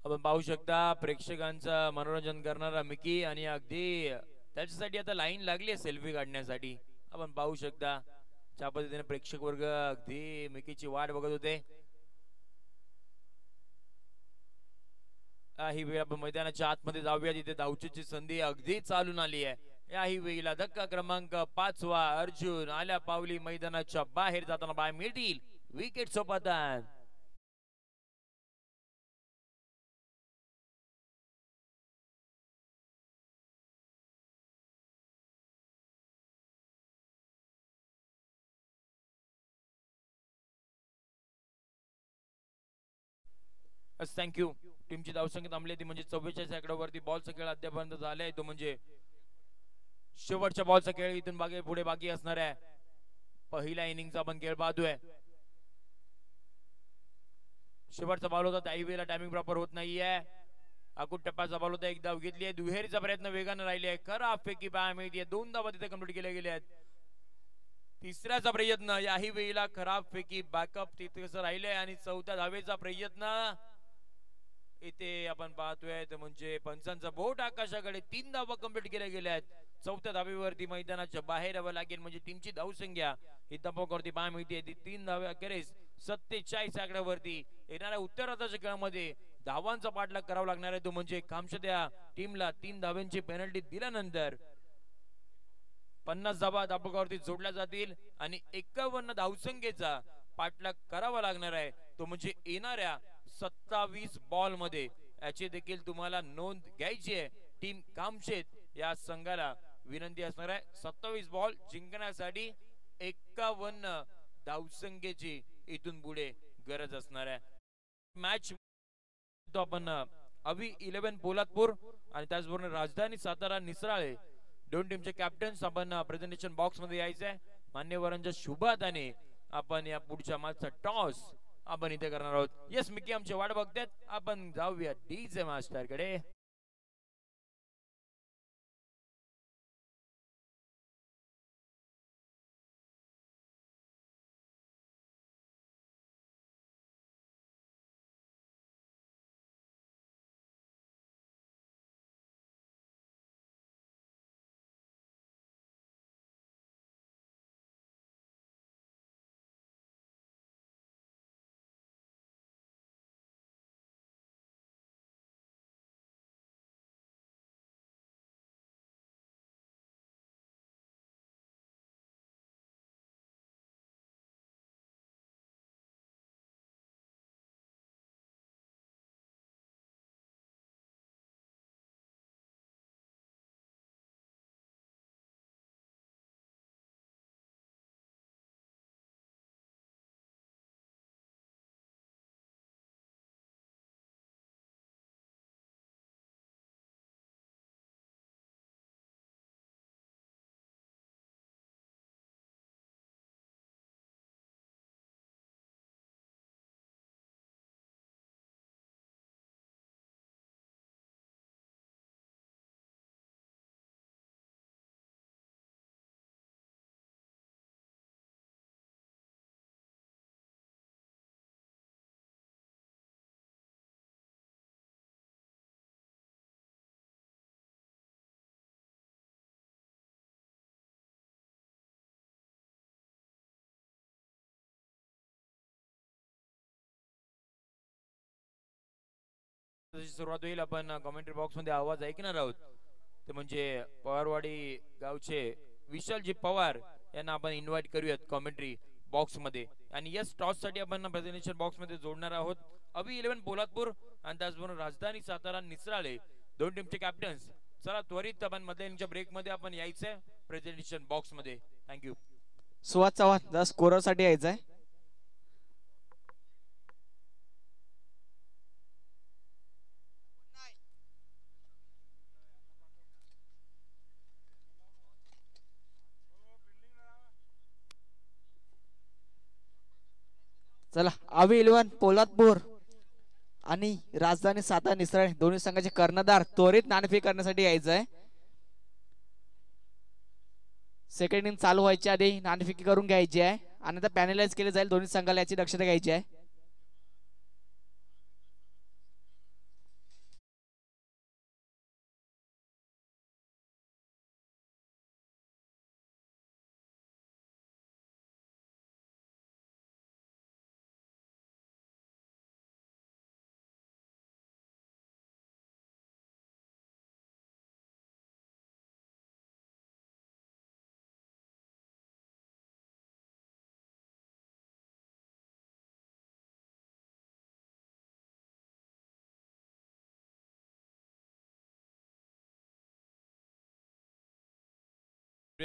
आपण पाहू शकता प्रेक्षकांचं मनोरंजन करणारा मिकी आणि अगदी त्याच्यासाठी आता लाईन लागली आहे सेल्फी काढण्यासाठी. आपण पाहू शकता ज्या पद्धतीने प्रेक्षक वर्ग अगदी मिकीची वाट बघत होते. ही वेळ आपण मैदानाच्या आतमध्ये जाऊया. तिथे धावचीची संधी अगदी चालून आली आहे. याही वेळेला धक्का क्रमांक 5वा अर्जुन आल्या पावली मैदानाच्या बाहेर जाताना पाहायला मिळतील. विकेट सोबतात थँक्यू. टीमची धावसंख्या थांबली ती म्हणजे 44 आकड्यावरती. बॉलचा खेळ अद्यापर्यंत झालाय तो म्हणजे शेवटच्या बॉलचा खेळ इथून पुढे बाकी असणार आहे. पहिल्या इनिंगचा आपण खेळ पाहतोय. शेवटचा बॉल होता त्याही वेळेला टायमिंग प्रॉपर होत नाहीये. अकुट टप्प्याचा बॉल होता. एक धाव घेतली आहे. दुहेरीचा प्रयत्न वेगाने राहिले आहे. खराब फेकी पाहायला मिळते. 2 धावा तिथे कंप्लीट केल्या गेल्या आहेत. तिसऱ्याचा प्रयत्न याही वेळेला खराब फेकी बॅकअप तिथे कसं राहिले आणि 4थ्या धावेचा प्रयत्न इथे आपण पाहतोय तर म्हणजे पंचांचा बोट आकाशाकडे. 3 धावा कंप्लीट केल्या गेल्या आहेत. 4थ्या धावेवरती मैदानाच्या बाहेर यावं लागेल म्हणजे टीमची धावसंख्या ही धप्पावरती पाहायला मिळते ती 3 धावे अखेरीस 47 आकड्यावरती. येणाऱ्या उत्तरार्धाच्या खेळामध्ये धावांचा पाठलाग करावा लागणार आहे तो म्हणजे कामशा टीमला 3 धावांची पेनल्टी दिल्यानंतर 50 धावा धापकावरती जोडल्या जातील आणि 51 धावसंख्येचा पाठलाग करावा लागणार आहे तो म्हणजे येणाऱ्या 27 बॉल मध्ये. याची देखील तुम्हाला नोंद घ्यायची आहे. टीम कामशेत या संघाला विनंती असणार आहे. 27 बॉल जिंकण्यासाठी 51 धावसंख्येची इथून पुढे गरज असणार आहे. मॅच तो आपण अवी 11 पोलादपूर आणि त्याचबरोबर राजधानी सातारा निसराळे दोन टीमचे कॅप्टन्स आपण प्रेझेंटेशन बॉक्स मध्ये यायचंय. मान्यवरांच्या शुभाताने आपण या पुढच्या मॅचचा टॉस आपण इथे करणार आहोत. येस मिकी आमची वाट बघतात. आपण जाऊया डीजे मास्टर कडे. सुरुवात होईल. आपण कमेंट्री बॉक्स मध्ये आवाज ऐकणार आहोत ते म्हणजे पवारवाडी गावचे विशालजी पवार यांना आपण इन्व्हाइट करूयात कॉमेंट्री बॉक्स मध्ये. आणि यस, टॉस साठी आपण प्रेझेंटेशन बॉक्स मध्ये जोडणार आहोत अभी 11 पोलादपूर आणि त्याचबरोबर राजधानी सातारा निसराळे दोन टीमचे कॅप्टन्स. चला त्वरित आपण मधल्या इनिंगच्या ब्रेक मध्ये आपण यायचंय प्रेझेंटेशन बॉक्स मध्ये. थँक्यू. सुहास चव्हाण स्कोरर साठी यायचंय. चला अवी 11 पोलादपूर आणि राजधानी सातारा निसरणे दोन्ही संघाचे कर्णधार त्वरित नाणेफेक करण्यासाठी यायचंय. सेकंड इनिंग चालू व्हायच्या आधी नाणेफेकी करून घ्यायची आहे आणि आता पॅनलाइज केले जाईल दोन्ही संघाला, याची दक्षता घ्यायची आहे.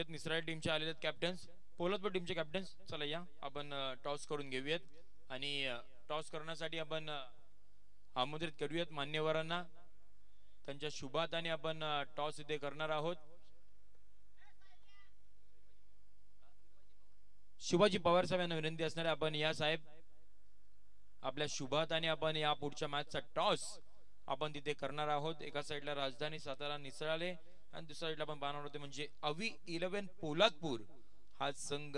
निसराळे टीमचे आलेले कॅप्टन्स, पोलादपूर टीमचे कॅप्टन्स. चला या आपण टॉस करून घेऊयात आणि टॉस करण्यासाठी आपण आमंत्रित करूयात मान्यवरांना. त्यांच्या शुभाताने आपण टॉस इथे करणार आहोत. शिवाजी पवार साहेब यांना विनंती असणार आहे, आपण या साहेब. आपल्या शुभाताने आपण या पुढच्या मॅचचा टॉस आपण तिथे करणार आहोत. एका साईडला राजधानी सातारा निसराळे आणि दुसऱ्या साईडला आपण पाहणार होते म्हणजे अवी 11 पोलादपूर हा संघ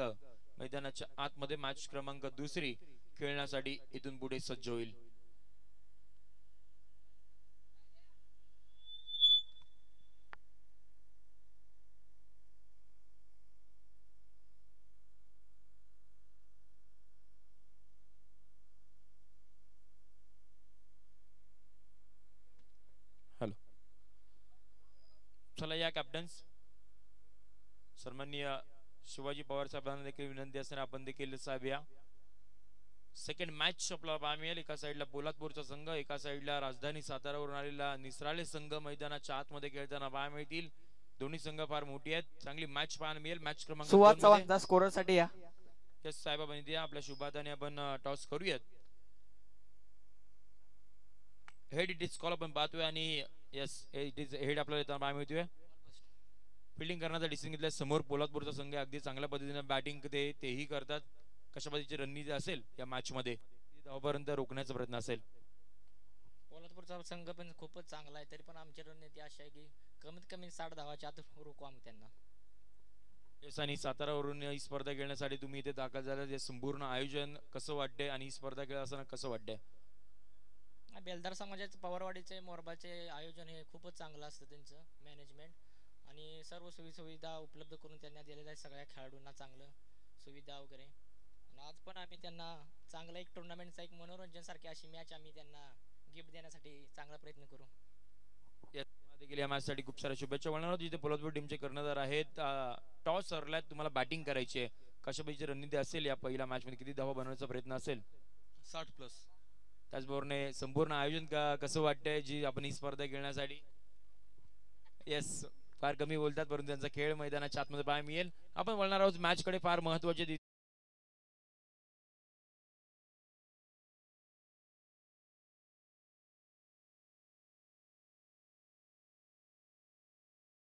मैदानाच्या आतमध्ये मॅच क्रमांक 2 खेळण्यासाठी इथून पुढे सज्ज होईल. हॅलो, चला या कॅप्टन्स. सन्माननीय शिवाजी पवार साहेबांना देखील विनंती असणार आपण देखील साहेब या. सेकंड मॅच आपल्याला पाहायला मिळेल. एका साईडला पोलादपूरचा संघ, एका साईडला राजधानी सातारावरून आलेला निसराळे संघ मैदानाच्या आतमध्ये खेळताना पाहायला मिळतील. दोन्ही संघ फार मोठी आहेत. चांगली मॅच पाहायला मिळेल. मॅच क्रमांक 2 सुहास चव्हाण स्कोरर साठी या. यस साहेब, आपण इथे आपल्या शुभाताने आपण टॉस करूयात. हेड इट इज कॉल आपण पाहतोय आणि यस इट इज हेड आपल्याला येताना पाहायला मिळतोय. फिल्डिंग करण्याचा डिसिजन घेतलाय. समोर पोलादपूरचा संघ अगदी चांगल्या पद्धतीने बॅटिंग तेही करतात. कशा पद्धतीची रणनीती असेल या मॅच मध्ये धावापर्यंत रोखण्याचा प्रयत्न असेल. पोलादपूरचा संघ पण खूपच चांगला आहे, तरी पण आमची रणनीती अशी आहे की कमीत कमी 60 धावाच्या आत रोखू आम्ही त्यांना. येस, आणि सातारावरून ही स्पर्धा खेळण्यासाठी तुम्ही इथे दाखल झाला. हे संपूर्ण आयोजन कसं वाटतंय आणि ही स्पर्धा खेळ असताना कसं वाटतंय? बेलदार समाजाचे पवारवाडीचे मोरबाचे आयोजन हे खूपच चांगलं असतं, त्यांचं मॅनेजमेंट आणि सर्व सुविधा उपलब्ध करून त्यांना दिलेल्या आहे. सगळ्या खेळाडूंना चांगलं सुविधा वगैरे. आणि आज पण आम्ही त्यांना चांगला एक टुर्नामेंटचा एक मनोरंजन सारखी अशी मॅच आम्ही त्यांना गिफ्ट देण्यासाठी चांगला प्रयत्न करू. देखील या मॅच साठी खूप साऱ्या शुभेच्छा म्हणणार आहोत. जिथे पोलादपूर टीमचे कर्णधार आहेत. टॉस हरलाय, तुम्हाला बॅटिंग करायची आहे. कशा पद्धतीची रणनीती असेल या पहिल्या मॅच मध्ये? किती धावा बनवण्याचा प्रयत्न असेल? 60+. त्याचबरोबर संपूर्ण आयोजन कसं वाटतंय जी आपण ही स्पर्धा खेळण्यासाठी? येस, फार कमी बोलतात परंतु त्यांचा खेळ मैदानाच्या आतमध्ये पाहायला मिळेल. आपण वळणार आहोत मॅच कडे. फार महत्वाचे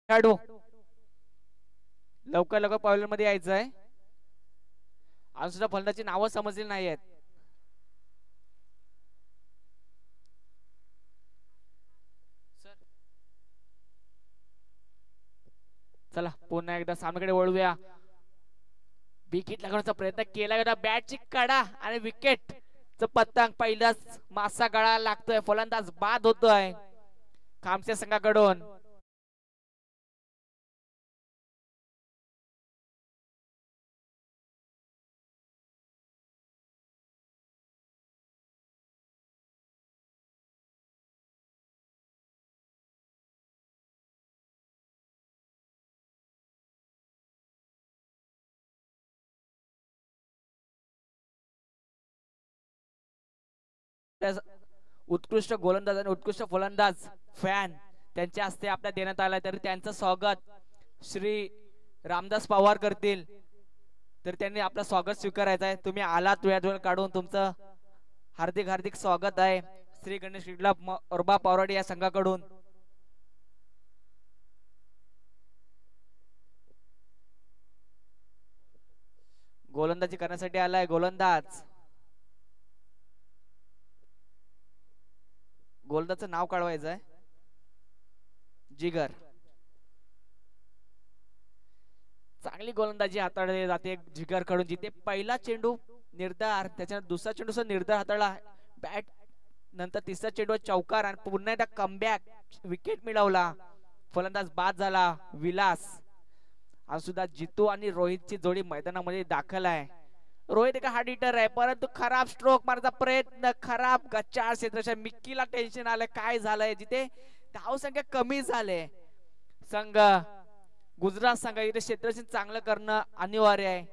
खेळाडू लवकर लवकर पॉइलर मध्ये यायचं आहे. अजून सुद्धा फलंदाची नावं समजली नाही आहेत. चला पुन्हा एकदा सामन्याकडे वळूया. विकेट लागण्याचा प्रयत्न केला होता. बॅटची कडा आणि विकेट पतंग पहिलाच मासा गळाला लागतोय. फलंदाज बाद होतोय खामसे संघाकडून. उत्कृष्ट गोलंदाज आणि उत्कृष्ट फलंदाज फॅन त्यांच्या हस्ते आपल्या देण्यात आलाय, तर त्यांचं स्वागत श्री रामदास पवार करतील. तर त्यांनी आपलं स्वागत स्वीकारायचं आहे. तुम्ही आलात वेळ काढून, तुमचं हार्दिक हार्दिक स्वागत आहे श्री गणेश क्लब मोरबा पावराडी या संघाकडून. गोलंदाजी करण्यासाठी आलाय गोलंदाज. गोलंदाजचं नाव काढवायचं आहे. जिगर. चांगली गोलंदाजी हाताळली जाते जिगर कडून, जिथे पहिला चेंडू निर्धार, त्याच्यानंतर दुसरा चेंडू सुद्धा निर्धार हाताळला, बॅट नंतर तिसरा चेंडू चौकार आणि पुन्हा एकदा कमबॅक विकेट मिळवला. फलंदाज बाद झाला विलास. आज सुद्धा जितू आणि रोहितची जोडी मैदानामध्ये दाखल आहे. रोहित एक हार्ड हिटर आहे, परंतु खराब स्ट्रोक मारण्याचा प्रयत्न, खराब गच्चाळ क्षेत्राच्या मिक्कीला टेन्शन आलंय. काय झालंय, जिथे धावसंख्या कमी झाले, संघ गुजरात संघ इथे क्षेत्ररक्षण चांगलं करणं अनिवार्य आहे.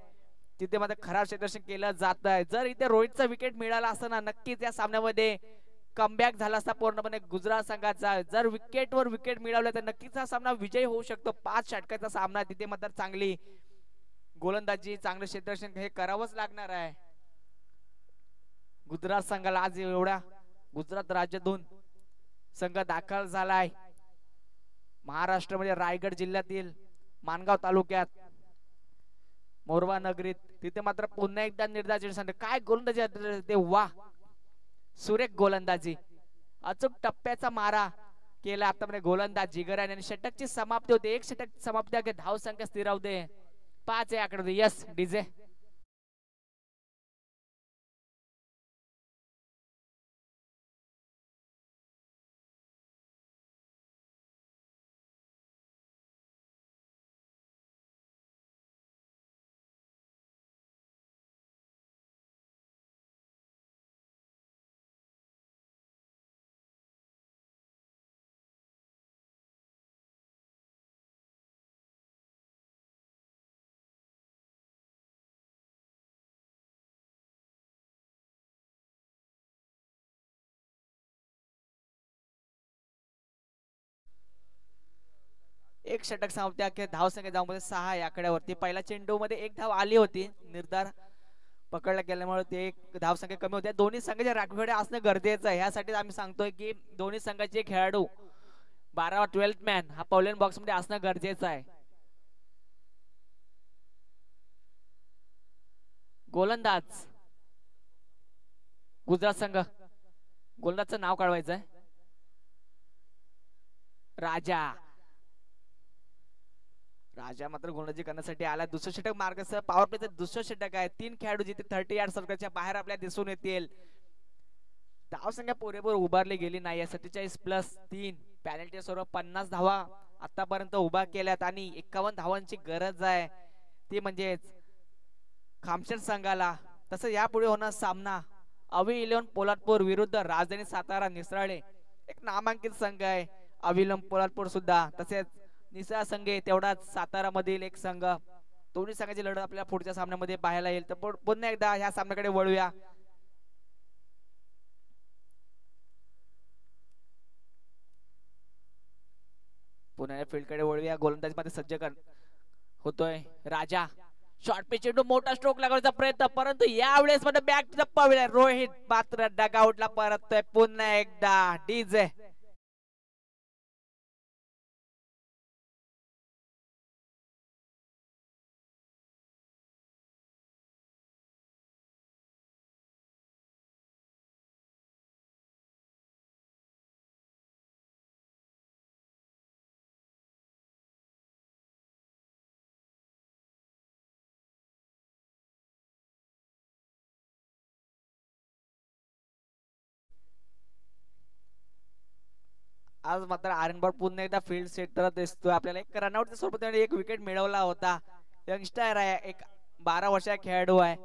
तिथे मात्र खराब क्षेत्ररक्षण केलं जात आहे. जर इथे रोहितचा विकेट मिळाला असता ना, नक्कीच या सामन्यामध्ये कमबॅक झाला असता पूर्णपणे गुजरात संघाचा. जर विकेट वर विकेट मिळवला तर नक्कीच हा सामना विजयी होऊ शकतो. 5 षटकाचा सामना, तिथे मात्र चांगली गोलंदाजी, चांगलं क्षेत्ररक्षण हे करावंच लागणार आहे गुजरात संघाला. आज एवढ्या गुजरात राज्यातून संघ दाखल झालाय महाराष्ट्रामध्ये रायगड जिल्ह्यातील माणगाव तालुक्यात मोरबा नगरीत. तिथे मात्र पुन्हा एकदा निर्धार काय गोलंदाजी ते, वा सुरेख गोलंदाजी, अचूक टप्प्याचा मारा केला आतापर्यंत गोलंदाज जिगराने आणि षटकची समाप्ती होते. 1 षटक समाप्ती, धाव संख्या स्थिरावते 5 आहे आकडे. Yes DJ. एक षटक समाप्ती, धाव संख्या धावमध्ये 6 या आकड्यावरती. पहिल्या चेंडू मध्ये 1 धाव आली होती, निर्धार पकडला गेल्यामुळे ते 1 धाव संख्या कमी होत्या. दोन्ही संघाचे राखीवडे असणं गरजेचं आहे. यासाठी आम्ही सांगतोय की दोन्ही संघाचे खेळाडू 12वा 12th मॅन हा पॉलियन बॉक्स मध्ये असणं गरजेचं आहे. गोलंदाज गुजरात संघ, गोलंदाजचं नाव काढवायचं आहे राजा. राजा मात्र गोलंदाजी करण्यासाठी आला. दुसरं षटक मार्गसह पॉवर प्लेचं दुसरं षटक आहे. 3 खेळाडू जिथे 30 यार्ड सर्कलच्या बाहेर आपल्याला दिसून येतील. धाव संख्या पुरेपूर उभारली गेली नाही. 47+3 पॅनल्टी स्वरूप 50 धावा आतापर्यंत उभा केल्यात आणि 51 धावांची गरज आहे, ती म्हणजेच खामशेर संघाला. तसं यापुढे होणार सामना अवी 11 पोलादपूर विरुद्ध राजधानी सातारा निसराळे. एक नामांकित संघ आहे अवी 11 पोलादपूर सुद्धा, तसेच निसरा संघ तेवढाच सातारा मधील एक संघ. दोन्ही संघाची लढत आपल्याला पुढच्या सामन्यामध्ये पाहायला येईल. तर पुन्हा एकदा ह्या सामन्याकडे वळूया. पुन्हा फील्डकडे वळूया. गोलंदाजी मध्ये सज्ज होतोय राजा. शॉर्ट पिच चेंडू, मोठा स्ट्रोक लागण्याचा प्रयत्न, परंतु यावेळेस मध्ये back to the pavilion. Rohit मात्र डगआउटला परततोय पुन्हा एकदा. डीजे आज मात्र आर्यनबॉट पुन्हा एकदा फील्ड सेट करत दिसतोय आपल्याला. एक रनआउटच्या स्वरूपात त्याने 1 विकेट मिळवला होता. यंगस्टर आहे, एक 12 वर्षाचा खेळाडू आहे.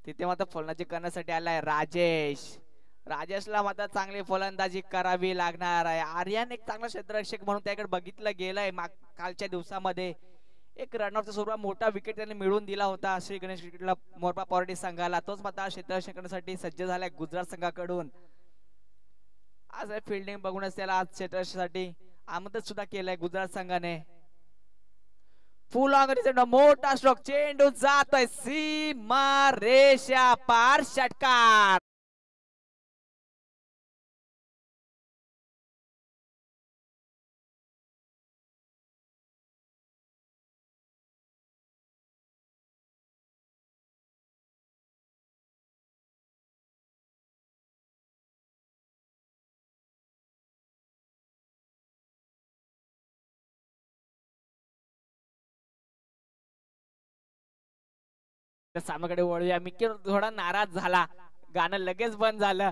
तिथे मात्र फलंदाजी करण्यासाठी आलाय राजेश. राजेशला मात्र चांगली फलंदाजी करावी लागणार आहे. आर्यन एक चांगला क्षेत्ररक्षक म्हणून त्याकडे बघितलं गेलंय कालच्या दिवसामध्ये. एक रनआउटच्या स्वरूपात मोठा विकेट त्यांनी मिळवून दिला होता श्री गणेश क्रिकेट मोरबा पॉवर्टी संघाला. तोच मात्र क्षेत्ररक्षण करण्यासाठी सज्ज झालाय गुजरात संघाकडून. आज फिल्डिंग बघूनच त्याला आज क्षेत्ररक्षणासाठी आमंत्रित सुद्धा केलंय गुजरात संघाने. फुल मोठा स्ट्रोक, चेंडू जातोय सीमा रेषा पार, षटकार. सामन्याकडे वळूया. मिकी थोडा नाराज झाला, गाणं लगेच बंद झालं.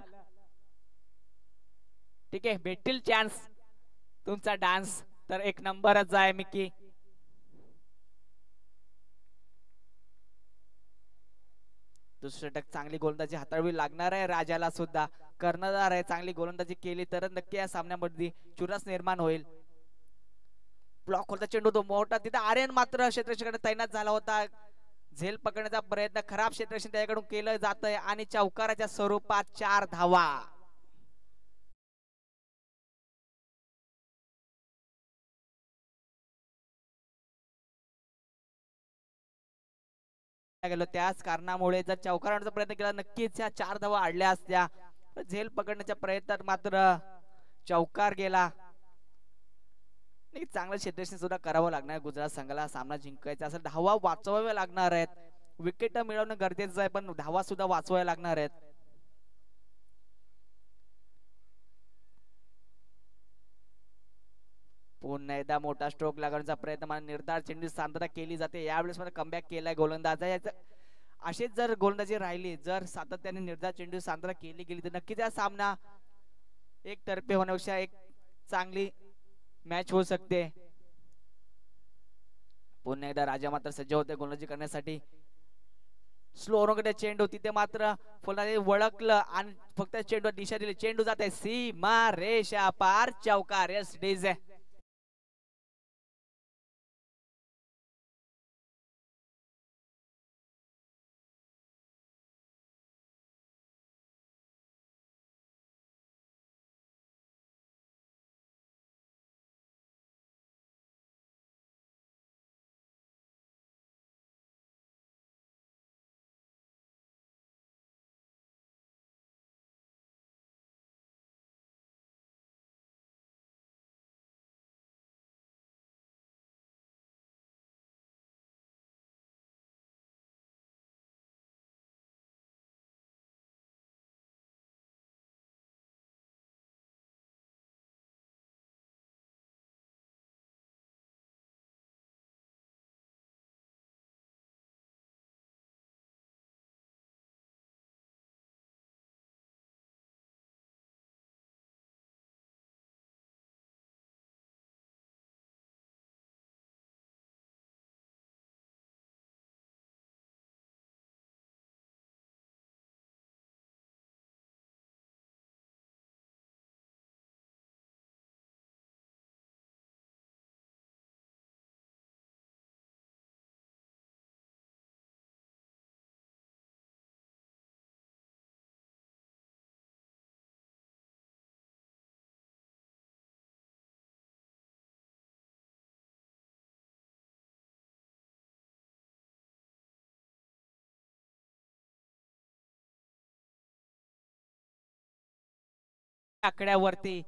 ठीक आहे, भेटतील चान्स तुमचा डान्स तर एक नंबरच आहे मिकी. दुसरे षटक चांगली गोलंदाजी हाताळवी लागणार आहे राजाला सुद्धा. कर्णधार आहे, चांगली गोलंदाजी केली तर नक्की या सामन्यामध्ये चुरस निर्माण होईल. ब्लॉक होता चेंडू तो मोठा, तिथे आर्यन मात्र क्षेत्ररक्षकाकडे तैनात झाला होता. झेल पकडण्याचा प्रयत्न खराब क्षेत्ररक्षण त्याच्याकडून केलं जात आहे आणि चौकाराच्या स्वरूपात 4 धावा. गेलो त्याच कारणामुळे जर चौकाराचा प्रयत्न केला नक्कीच या 4 धावा आडल्या असत्या. झेल पकडण्याच्या प्रयत्नात मात्र चौकार गेला. चांगलं क्षेत्ररक्षण सुद्धा करावं लागणार गुजरात संघाला. सामना जिंकायचा असेल धावा वाचवाव्या लागणार आहेत. विकेट मिळवणं गरजेचं आहे पण धावा सुद्धा वाचवाव्या लागणार आहेत. पुन्हा एकदा मोठा स्ट्रोक लागण्याचा प्रयत्न मला निर्धार चेंडू सांत्वना केली जाते. यावेळेस मला कमबॅक केलाय गोलंदाज. अशीच जर गोलंदाजी राहिली, जर सातत्याने निर्धार चेंडू सांत्वना केली गेली तर नक्कीच हा सामना एक तर्फे होण्यापेक्षा एक चांगली मॅच होऊ शकते. पुन्हा एकदा राजा मात्र सज्ज होते गोलंदाजी करण्यासाठी. स्लो कडे चेंडू, तिथे मात्र फुलंदाजी वळकलं आणि फक्त चेंडू दिशा दिली. चेंडू जाते सीमा रेषा पार, चौकार. यस डीजे आकड्यावरती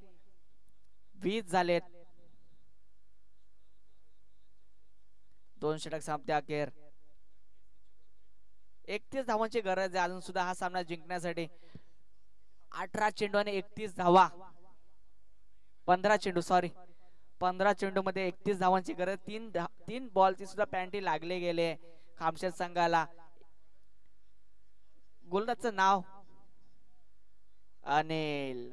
20 झालेत. 2 षटक संपते अखेर. 31 धावांची गरज आहे अजून सुद्धा हा सामना जिंकण्यासाठी. 18 चेंडू आणि 31 धावा. 15 चेंडू मध्ये 31 धावांची गरज. 3 बॉलची सुद्धा पॅन्टी लागले गेले खामशेत संघाला. गोलंदाजचं नाव अनिल.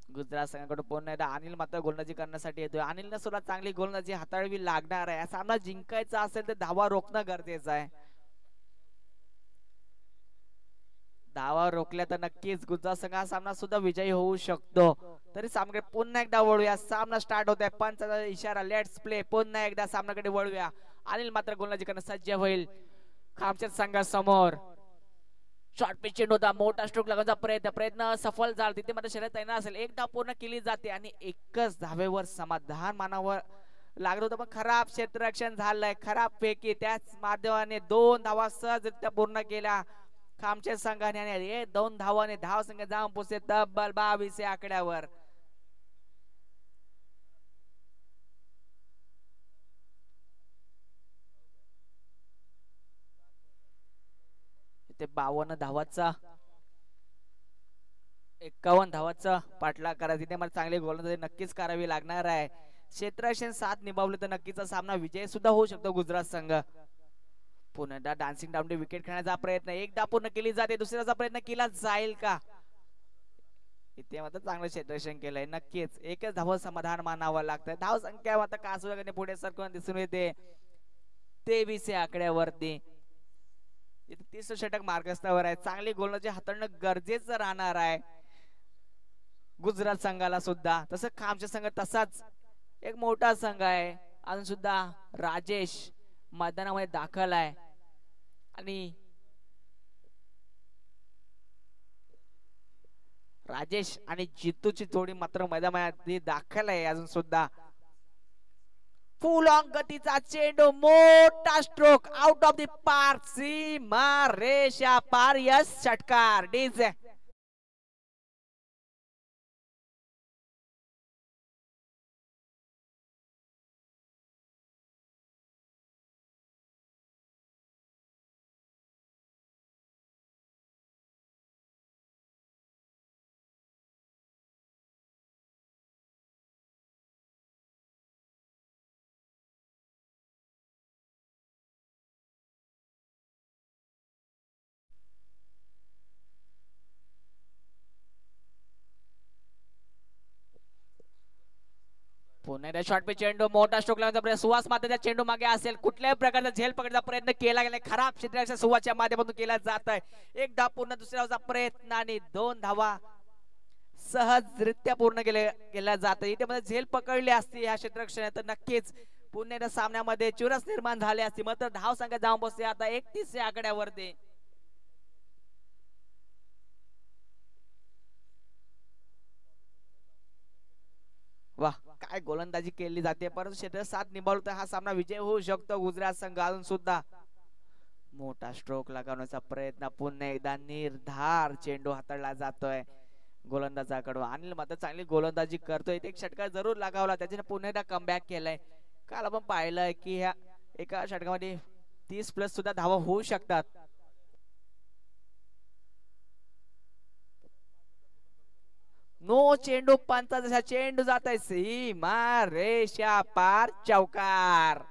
गुजरात संघाकडून पुन्हा एकदा अनिल मात्र गोलंदाजी करण्यासाठी येतोय. अनिलने सुद्धा चांगली गोलंदाजी हाताळवी लागणार आहे. सामना जिंकायचा असेल तर धावा रोखणं गरजेचं आहे. धावा रोखल्या तर नक्कीच गुजरात संघ हा सामना सुद्धा विजयी होऊ शकतो. तरी सामनाकडे पुन्हा एकदा वळूया. सामना स्टार्ट होत आहे. पंचाचा इशारा लेट्स प्ले. पुन्हा एकदा सामनाकडे वळूया. अनिल मात्र गोलंदाजी करणं सज्ज होईल खामचंद संघासमोर. शॉर्ट पिच चेंडू होता. मोठा स्ट्रोक लागण्याचा प्रयत्न सफल झाला. तिथे मात्र शर्यत तैनात असेल. एक धाव पूर्ण केली जाते आणि एकच धावेवर समाधान मानावर लागलं होतं, पण खराब क्षेत्ररक्षण झालंय. खराब फेकी त्याच माध्यमाने 2 धावा सहजरित्या पूर्ण केल्या खामचंद संघाने आणि 2 धावाने धाव संख्या जाऊन पोहोचते तब्बल 22 या आकड्यावर. इथे 52 धावाचा 51 धावाचा पाठलाग करा. तिथे मला चांगली गोलंदाजी नक्कीच करावी लागणार आहे. क्षेत्ररक्षण साथ निभावले तर नक्कीच सामना विजय सुद्धा होऊ शकतो गुजरात संघ. पुन्हा डान्सिंग डाऊन विकेट खेळण्याचा प्रयत्न एकदा पूर्ण केली जाते. दुसऱ्याचा प्रयत्न केला जाईल का? इथे मात्र चांगलं क्षेत्ररक्षण केलंय. नक्कीच एकच धाव समाधान मानावं लागतं. धाव संख्या मात्र कासुराकडे पुढे सरकून दिसून येते 23 या आकड्यावरती. 30 षटक मार्गस्थावर आहे. चांगली गोलंदाजी हाताळणं गरजेचं राहणार आहे गुजरात संघाला सुद्धा. तसं खामचा संघ तसाच एक मोठा संघ आहे. अजून सुद्धा राजेश मैदानामध्ये दाखल आहे आणि राजेश आणि जितूची जोडी मात्र मैदानामध्ये दाखल आहे अजून सुद्धा. फुल ऑन गतीचा चेंडू, मोठा stroke out of the park, सीमा रेषा पार. यस षटकार डीजे. पुन्हा एकदा शॉर्ट पे चेंडू, मोठा स्ट्रोक लावण्याचा प्रयत्न. सुहास मात्र त्या चेंडू मागे असेल. कुठल्याही प्रकारचा झेल पकडण्याचा प्रयत्न केला गेला. खराब क्षेत्ररक्षण सुहासच्या माध्यमातून केला जात आहे. एक धाव पूर्ण दुसऱ्याचा प्रयत्न आणि 2 धावा सहजरित्या पूर्ण केल्या जात. इथे मध्ये झेल पकडली असती ह्या क्षेत्ररक्षणात तर नक्कीच पुन्हा एकदा सामन्यामध्ये चुरस निर्माण झाली असती. मात्र धाव संख्या जाऊन बसते आता 31 या आकड्यावरती. वाह, काय गोलंदाजी केली जाते. परंतु क्षेत्र साथ निभावलं तर हा सामना विजय होऊ शकतो गुजरात संघ अजून सुद्धा. मोठा स्ट्रोक लगावण्याचा प्रयत्न. पुन्हा एकदा निर्धार चेंडू हाताळला जातोय गोलंदाजाकडून. अनिल मात्र चांगली गोलंदाजी करतोय. एक षटकार जरूर लगावला, त्याच्याने पुन्हा एकदा कमबॅक केलाय. काल आपण पाहिलंय की ह्या एका षटकामध्ये 30+ सुद्धा धावा होऊ शकतात. नो चेंडू, पंचा जसा चेंडू जात आहे सीमा रेषा पार, चौकार.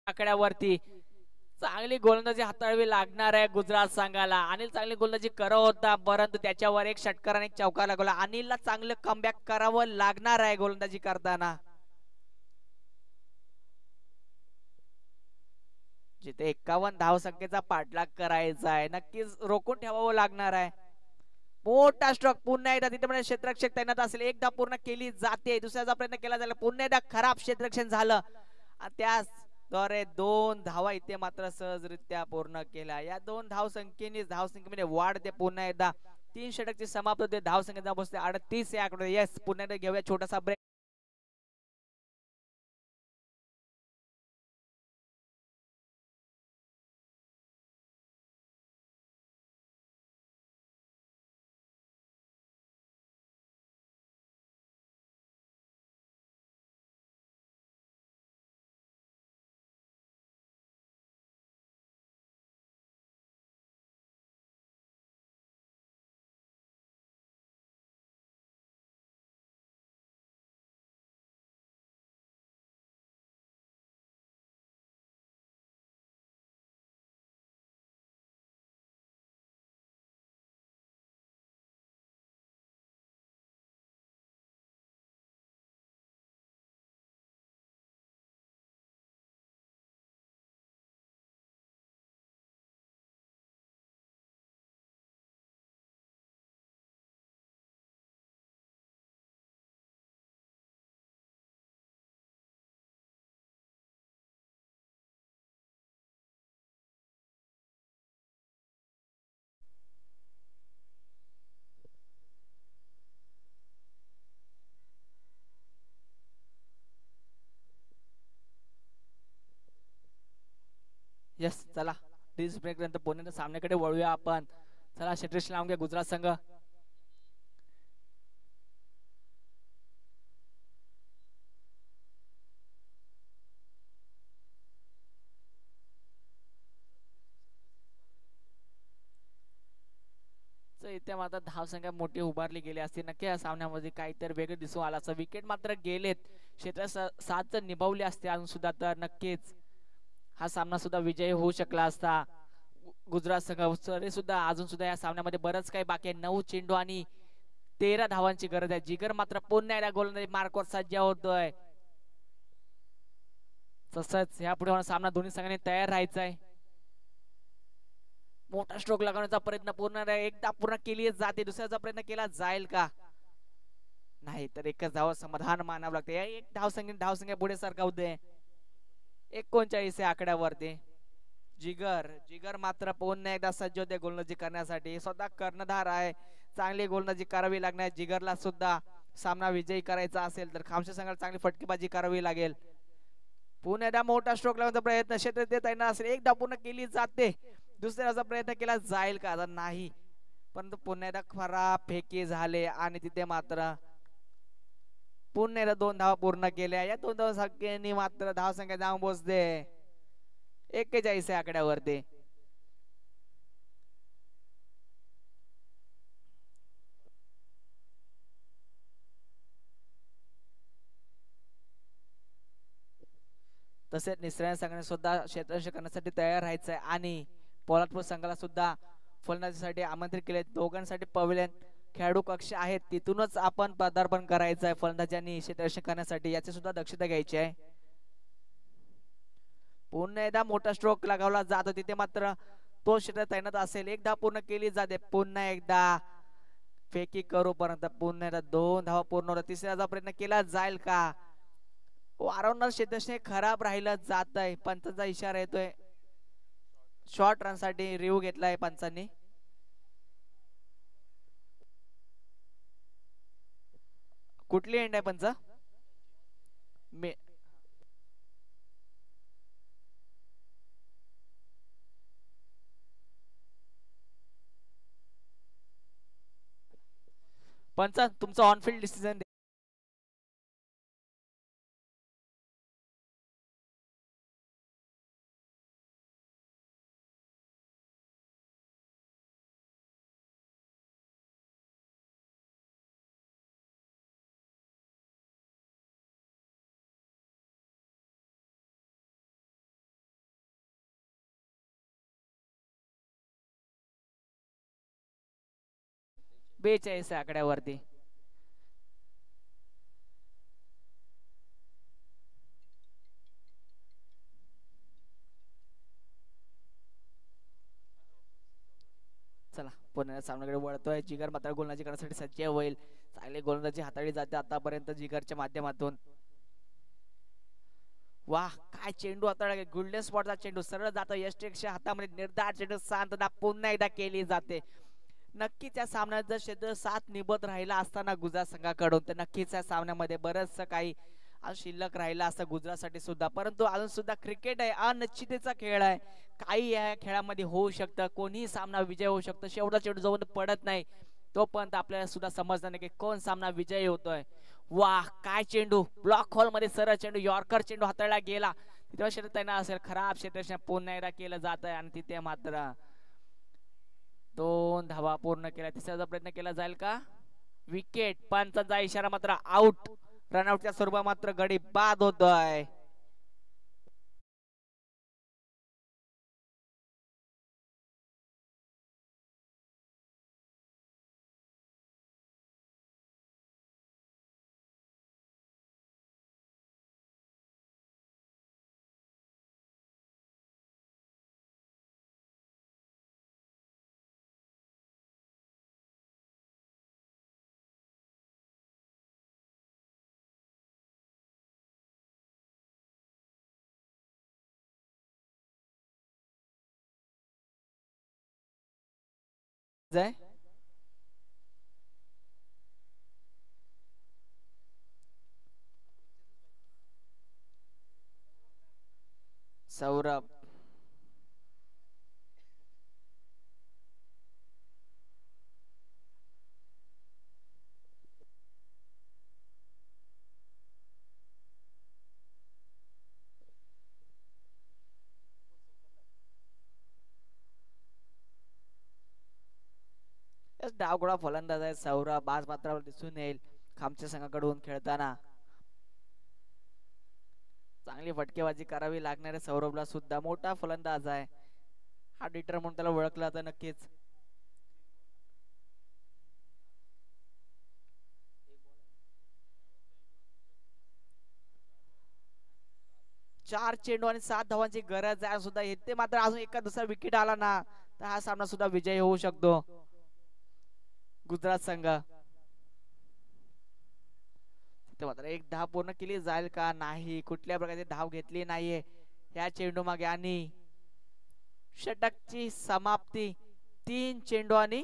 आकड्यावरती चांगली गोलंदाजी हाताळावी लागणार आहे गुजरात संघाला. अनिल चांगली गोलंदाजी करत होता, परंतु त्याच्यावर एक षटकार आणि एक चौकार लागला. अनिलला चांगलं कमबॅक करावं लागणार आहे गोलंदाजी करताना. जिथे 51 धावसंख्येचा पाठलाग करायचा आहे, नक्कीच रोखून ठेवावं लागणार आहे. मोठा स्ट्रोक पुन्हा एकदा तिथे म्हणजे क्षेत्ररक्षक तैनात असेल. एकदा पूर्ण केली जाते, दुसऱ्याचा प्रयत्न केला जाईल. पुन्हा एकदा खराब क्षेत्ररक्षण झालं आणि त्याद्वारे 2 धावा इथे मात्र सहजरित्या पूर्ण केल्या. या 2 धावसंख्येमध्ये वाढते. पुन्हा एकदा 3 षटकची समाप्त होते. धावसंख्या पोहोचते 38 या आकडे. यस, पुन्हा एकदा घेऊया छोटासा ब्रेक. यस चला डिस ब्रेक नंतर पुन्हा सामन्याकडे वळूया आपण. चला क्षेत्ररक्षण लावून घ्या गुजरात संघ. इथे मात्र धावसंख्या मोठी उभारली गेली असती नक्की या सामन्यामध्ये काहीतरी वेगळं दिसून आलं असं. विकेट मात्र गेलेत, क्षेत्र 7 जर निभावले असते अजून सुद्धा तर नक्कीच हा सामना सुद्धा विजयी होऊ शकला असता. गुजरात संघ तरी सुद्धा अजून सुद्धा या सामन्यामध्ये बरंच काही बाकी आहे. 9 चेंडू आणि 13 धावांची गरज आहे. जिगर मात्र पुन्हा एकदा गोलंदाजी मार्कवर सज्ज होतोय. तसंच यापुढे सामना दोन्ही संघांनी तयार राहायचा आहे. मोठा स्ट्रोक लगावण्याचा प्रयत्न एकदा पूर्ण केली जाते, दुसऱ्याचा प्रयत्न केला जाईल का? नाही तर एकच धाव समाधान मानावं लागते. एक धावसंख्या पुढे सरकावते 39 आकड्यावरती. जिगर मात्र पुन्हा एकदा सज्ज होते गोलंदाजी करण्यासाठी. स्वतः कर्णधार आहे, चांगली गोलंदाजी करावी लागणार. जिगरला सुद्धा सामना विजयी करायचा असेल तर खामशा संघाला चांगली फटकेबाजी करावी लागेल. पुन्हा एकदा मोठा स्ट्रोक लावण्याचा प्रयत्न क्षेत्र देता येणार असेल. एकदा पूर्ण केली जाते, दुसऱ्याचा प्रयत्न केला जाईल का? आता नाही, परंतु पुन्हा एकदा खराब फेकी झाले आणि तिथे मात्र पुन्हा एकदा 2 धावा पूर्ण केल्या. या 2 धावांनी मात्र धावसंख्या जाऊन पोहोचते 41 आकड्यावरती. तसेच निसर्ग संघाने सुद्धा क्षेत्ररक्षण करण्यासाठी तयार राहायचंय आणि पोलादपूर संघाला सुद्धा फलंदाजीसाठी आमंत्रित केले. दोघांसाठी पवेलियन खेळाडू कक्ष आहेत, तिथूनच आपण पदार्पण करायचं आहे फलंदाजी आणि क्षेत्ररक्षण करण्यासाठी, याची सुद्धा दक्षता घ्यायची आहे. पुन्हा एकदा मोठा स्ट्रोक लगावला जातो, तिथे मात्र तो क्षेत्र तैनात असेल. एकदा पूर्ण केली जाते, पुन्हा एकदा फेकी करू पर्यंत पुन्हा एकदा 2 धावा पूर्ण होतात. तिसऱ्याचा प्रयत्न केला जाईल का? वारंवार क्षेत्ररक्षण खराब राहिलं जात आहे. पंचांचा इशारा येतोय, शॉर्ट रन साठी रिव्ह्यू घेतलाय पंचांनी. कुठली एंड आहे पंच? पंच तुमचं ऑन फील्ड डिसिजन. बेचाळीस आकड्यावरती. चला पुन्हा सामन्याकडे वळतोय. जिगर मात्र गोलंदाजी करण्यासाठी सज्ज होईल. चांगली गोलंदाजी हाताळली जाते आतापर्यंत जिगरच्या माध्यमातून. वाह काय चेंडू हाताळला, गोल्डन स्पॉटचा चेंडू सरळ जातो यष्टेकच्या हातामध्ये. निर्धार चेंडू शांतता पुन्हा एकदा केली जाते. नक्कीच या सामन्यात जर क्षेत्र 7 निबत राहिला असताना गुजरात संघाकडून तर नक्कीच या सामन्यामध्ये बरंच काही शिल्लक राहिला असतं गुजरातसाठी सुद्धा. परंतु अजून सुद्धा क्रिकेट आहे, अनिश्चिततेचा खेळ आहे. काही या खेळामध्ये होऊ शकतं, कोणीही सामना विजय होऊ शकतो. शेवटचा चेंडू जोपर्यंत पडत नाही तोपर्यंत आपल्याला सुद्धा समजणार नाही की कोण सामना विजयी होतोय. वाह काय चेंडू, ब्लॉक हॉल मध्ये सरळ चेंडू, यॉर्कर चेंडू हाताळला गेला. तिथे क्षेत्र तैनात असेल, खराब क्षेत्र पुन्हा एकदा केलं जात आहे आणि तिथे मात्र 2 धावा पूर्ण केल्या. तिसऱ्याचा प्रयत्न केला जाईल का? विकेट. पंचांचा इशारा मात्र आउट. रनआउटच्या स्वरूपात मात्र गडी बाद होतोय. जाय सौरभ डावगुळा फलंदाज आहे सौरभ, आज मात्र दिसून येईल खामच्या संघाकडून खेळताना. चांगली फटकेबाजी करावी लागणार आहे सौरभला सुद्धा, मोठा फलंदाज आहे हा, डिटर म्हणून त्याला ओळखला तर नक्कीच. चार चेंडू आणि 7 धावांची गरज आहे सुद्धा. इथे मात्र अजून एका दुसरा विकेट आला ना तर हा सामना सुद्धा विजयी होऊ शकतो गुजरात संघ. मात्र एक धाव पूर्ण केली जाईल का नाही, कुठल्या प्रकारची धाव घेतली नाहीये या चेंडू मागे आणि षटकची समाप्ती. 3 चेंडू आणि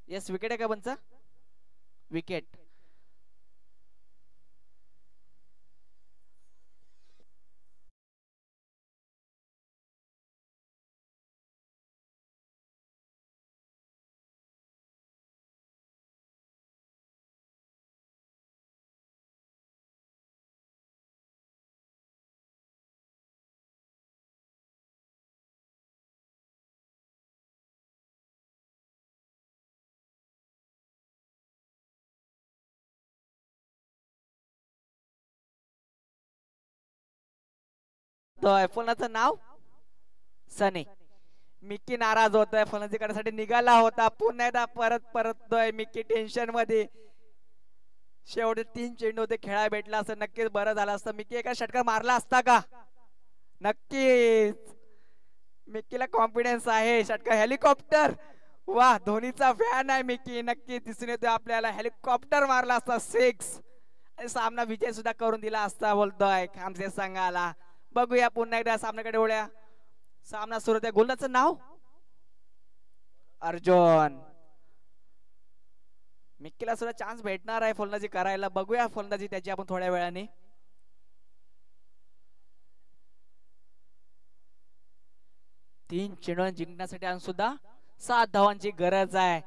येस विकेट आहे का पंचा, विकेट. फलंदाजाचं नाव सनी. मिक्की नाराज होतोय, फलंदाजी करण्यासाठी निघाला होता, पुन्हा एकदा परततोय मिक्की टेन्शन मध्ये. शेवटे 3 चेंडू होते, खेळा भेटला असं नक्कीच बरं झालं असतं. मिक्की एका षटकार मारला असता का, नक्कीच मिक्कीला कॉन्फिडन्स आहे. षटकार हेलिकॉप्टर, वा धोनीचा फॅन आहे मिक्की, नक्की दिसून येतोय आपल्याला. हेलिकॉप्टर मारला असता 6 आणि सामना विजय सुद्धा करून दिला असता बोलतोय खामसे संघाला. बघूया पुन्हा एकदा सामन्याकडे वळूया. सामना सुरू होतोय. गोलंदाजाचं नाव अर्जुन. मिक्कीला सुद्धा चान्स भेटणार आहे फलंदाजी करायला, बघूया फलंदाजी त्याची आपण थोड्या वेळाने. तीन चेंडू जिंकण्यासाठी अजून सुद्धा 7 धावांची गरज आहे.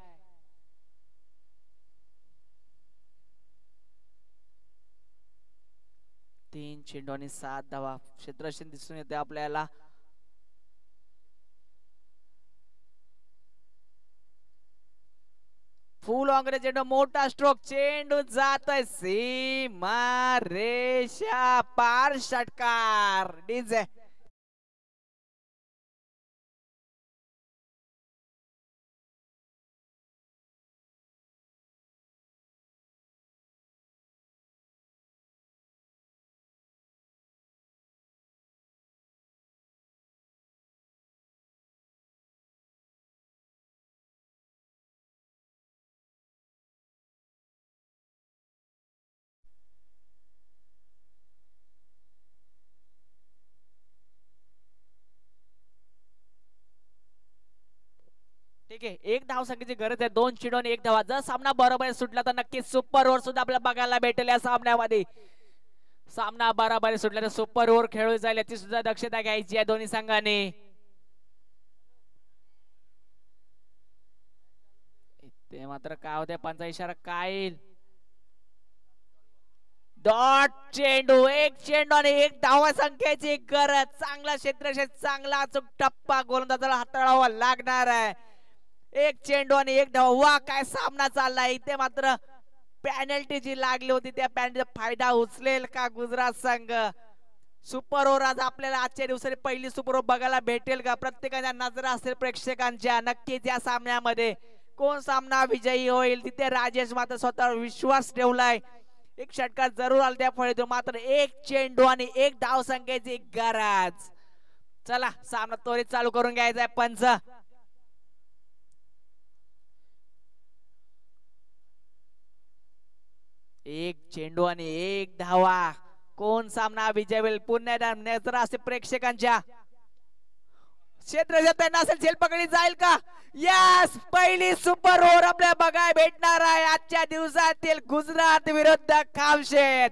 तीन चेंडू आणि 7 धावा क्षेत्ररक्षण दिसून येते आपल्याला. फुल ऑंगरे चेंडू, मोठा स्ट्रोक, चेंडू जातोय सीमा रेषा पार, षटकार डीजे. ठीक आहे, 1 धाव संख्येची गरज आहे. 2 चेंडू आणि 1 धावा. जर सामना बरोबर सुटला तर नक्कीच सुपर ओव्हर सुद्धा आपल्याला बघायला भेटेल या सामन्यामध्ये. सामना बरोबर सुटला तर सुपर ओव्हर खेळू जाईल याची सुद्धा दक्षता घ्यायची आहे दोन्ही संघाने. ते मात्र काय होते, पंचा इशारा काय येईल. डॉट चेंडू, 1 चेंडू आणि 1 धावा संख्येची गरज. चांगला क्षेत्रक्षण, चांगला अचूक टप्पा गोलंदाजाला हाताळावा लागणार आहे. 1 चेंडू आणि 1 धावा. वा काय सामना चाललाय. इथे मात्र पॅनल्टी जी लागली होती त्या पॅनल्टीचा फायदा उचलेल का गुजरात संघ. सुपर ओव्हर आज आपल्याला आजच्या दिवसाची पहिली सुपर ओव्हर बघायला भेटेल का. प्रत्येकाच्या नजर असेल प्रेक्षकांच्या नक्कीच या सामन्यामध्ये. कोण सामना विजयी होईल तिथे राजेश मात्र स्वतःवर विश्वास ठेवलाय. एक षटकार जरूर आला त्या फळीतून, मात्र 1 चेंडू आणि 1 धाव संख्येची गरज. चला सामना त्वरित चालू करून घ्यायचा आहे पंच. 1 चेंडू आणि 1 धावा. कोण सामना विजय होईल. पुन्हा एकदा नजर असेल प्रेक्षकांच्या. क्षेत्र नसेल, झेल पकडी जाईल का. यस, पहिली सुपर ओव्हर आपल्याला बघायला भेटणार आहे आजच्या दिवसातील गुजरात विरुद्ध खामशेत.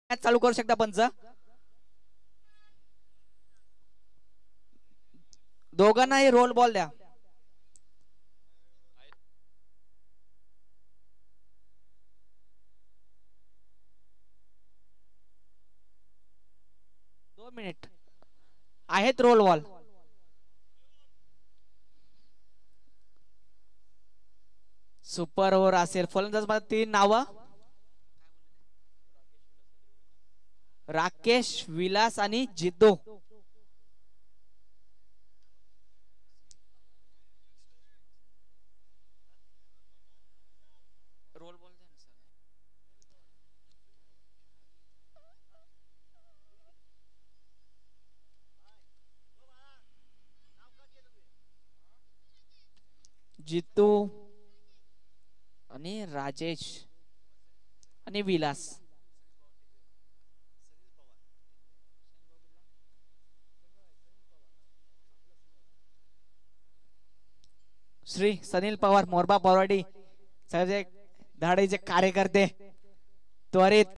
मॅच चालू करू शकता पंच. दोघांनाही रोल बॉल द्या. मिनिट आहेत रोल बॉल. सुपर ओव्हर असेल. फलंदाज मध्ये 3 नावं. राकेश, विलास आणि जिद्दू. रोल बॉल जितू आणि राजेश आणि विलास. श्री सनील पवार, मोरबा पवारवाडी, सगळे धाडीचे कार्यकर्ते त्वरित